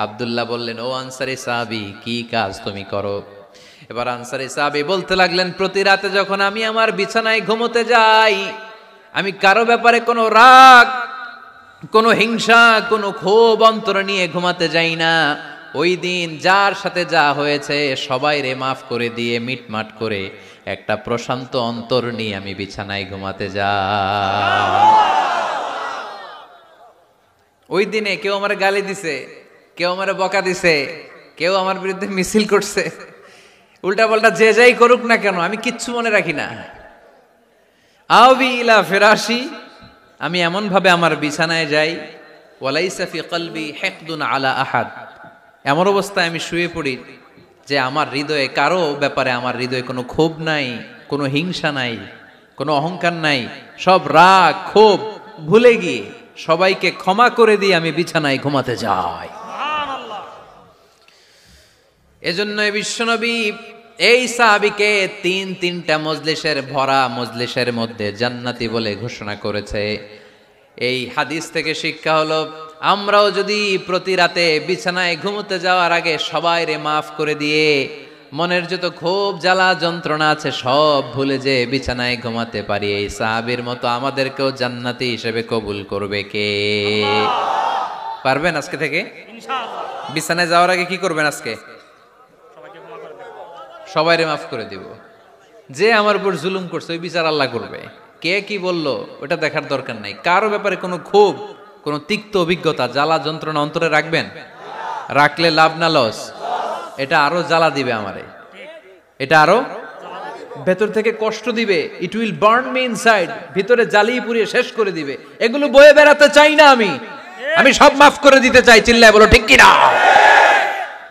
[SPEAKER 1] আব্দুল্লাহ বললেন, ও আনসারী সাহাবী, কি কাজ তুমি করো? এবার আনসারী সাহাবী বলতে লাগলেন, প্রতি রাতে যখন আমি আমার বিছানায় ঘুমোতে যাই, আমি কারো ব্যাপারে কোনো রাগ, কোনো হিংসা, কোনো ক্ষোভ অন্তরে নিয়ে ঘুমাতে যাই না। ওই দিন যার সাথে যা হয়েছে সবাই রে মাফ করে দিয়ে মিটমাট করে একটা প্রশান্ত অন্তর নিয়ে আমি বিছানায় ঘুমাতে যাই। ওই দিনে কেউ আমার গালি দিছে, কেউ আমার বকা দিছে, কেউ আমার বিরুদ্ধে মিছিল করছে, উল্টা পাল্টা যে যাই করুক না কেন, আমি কিচ্ছু মনে রাখি না। আবি ইলা ফিরাশি, আমি এমন ভাবে আমার বিছানায় যাই, ওয়ালাইসা ফি কলবি হিকদুন আলা আহাদ, এমন অবস্থায় আমি শুয়ে পড়ি যে আমার হৃদয়ে কারো ব্যাপারে আমার হৃদয়ে কোনো ক্ষোভ নাই, কোনো হিংসা নাই, কোনো অহংকার নাই। সব রাগ ক্ষোভ ভুলে গিয়ে সবাইকে ক্ষমা করে দিয়ে আমি বিছানায় ঘুমাতে যাই। এজন্য বিশ্বনবী এই সাহাবীকে তিনটা মজলিসের ভরা মজলিসের মধ্যে জান্নাতি বলে ঘোষণা করেছে। এই হাদিস থেকে শিক্ষা হলো, আমরাও যদি প্রতি রাতে বিছানায় ঘুমোতে যাওয়ার আগে সবাই রে মাফ করে দিয়ে মনের যত ক্ষোভ জ্বালা যন্ত্রণা আছে সব ভুলে যে বিছানায় ঘুমাতে পারি, এই সাহাবীর মতো আমাদেরকেও জান্নাতি হিসেবে কবুল করবে কে? পারবেন আজকে থেকে? ইনশাআল্লাহ। বিছানায় যাওয়ার আগে কি করবেন? আজকে সবাই রে মাফ করে দিব। যে আমার উপর জুলুম করছে ওই বিচার আল্লাহ করবে। কে কি বললো ওটা দেখার দরকার নাই। কারো ব্যাপারে কোনো ক্ষোভ, কোনো তিক্ত অভিজ্ঞতা, জ্বালা যন্ত্রণা অন্তরে রাখবেন? রাখলে লাভ না লস? এটা আরো জ্বালা দিবে আমারে, এটা আরো ভেতর থেকে কষ্ট দিবে। It will burn me inside, ভিতরে জ্বালিয়ে পুড়িয়ে শেষ করে দিবে। এগুলো বয়ে বেড়াতে চাই না আমি, আমি সব মাফ করে দিতে চাই। চিল্লায় বলো ঠিক কিনা?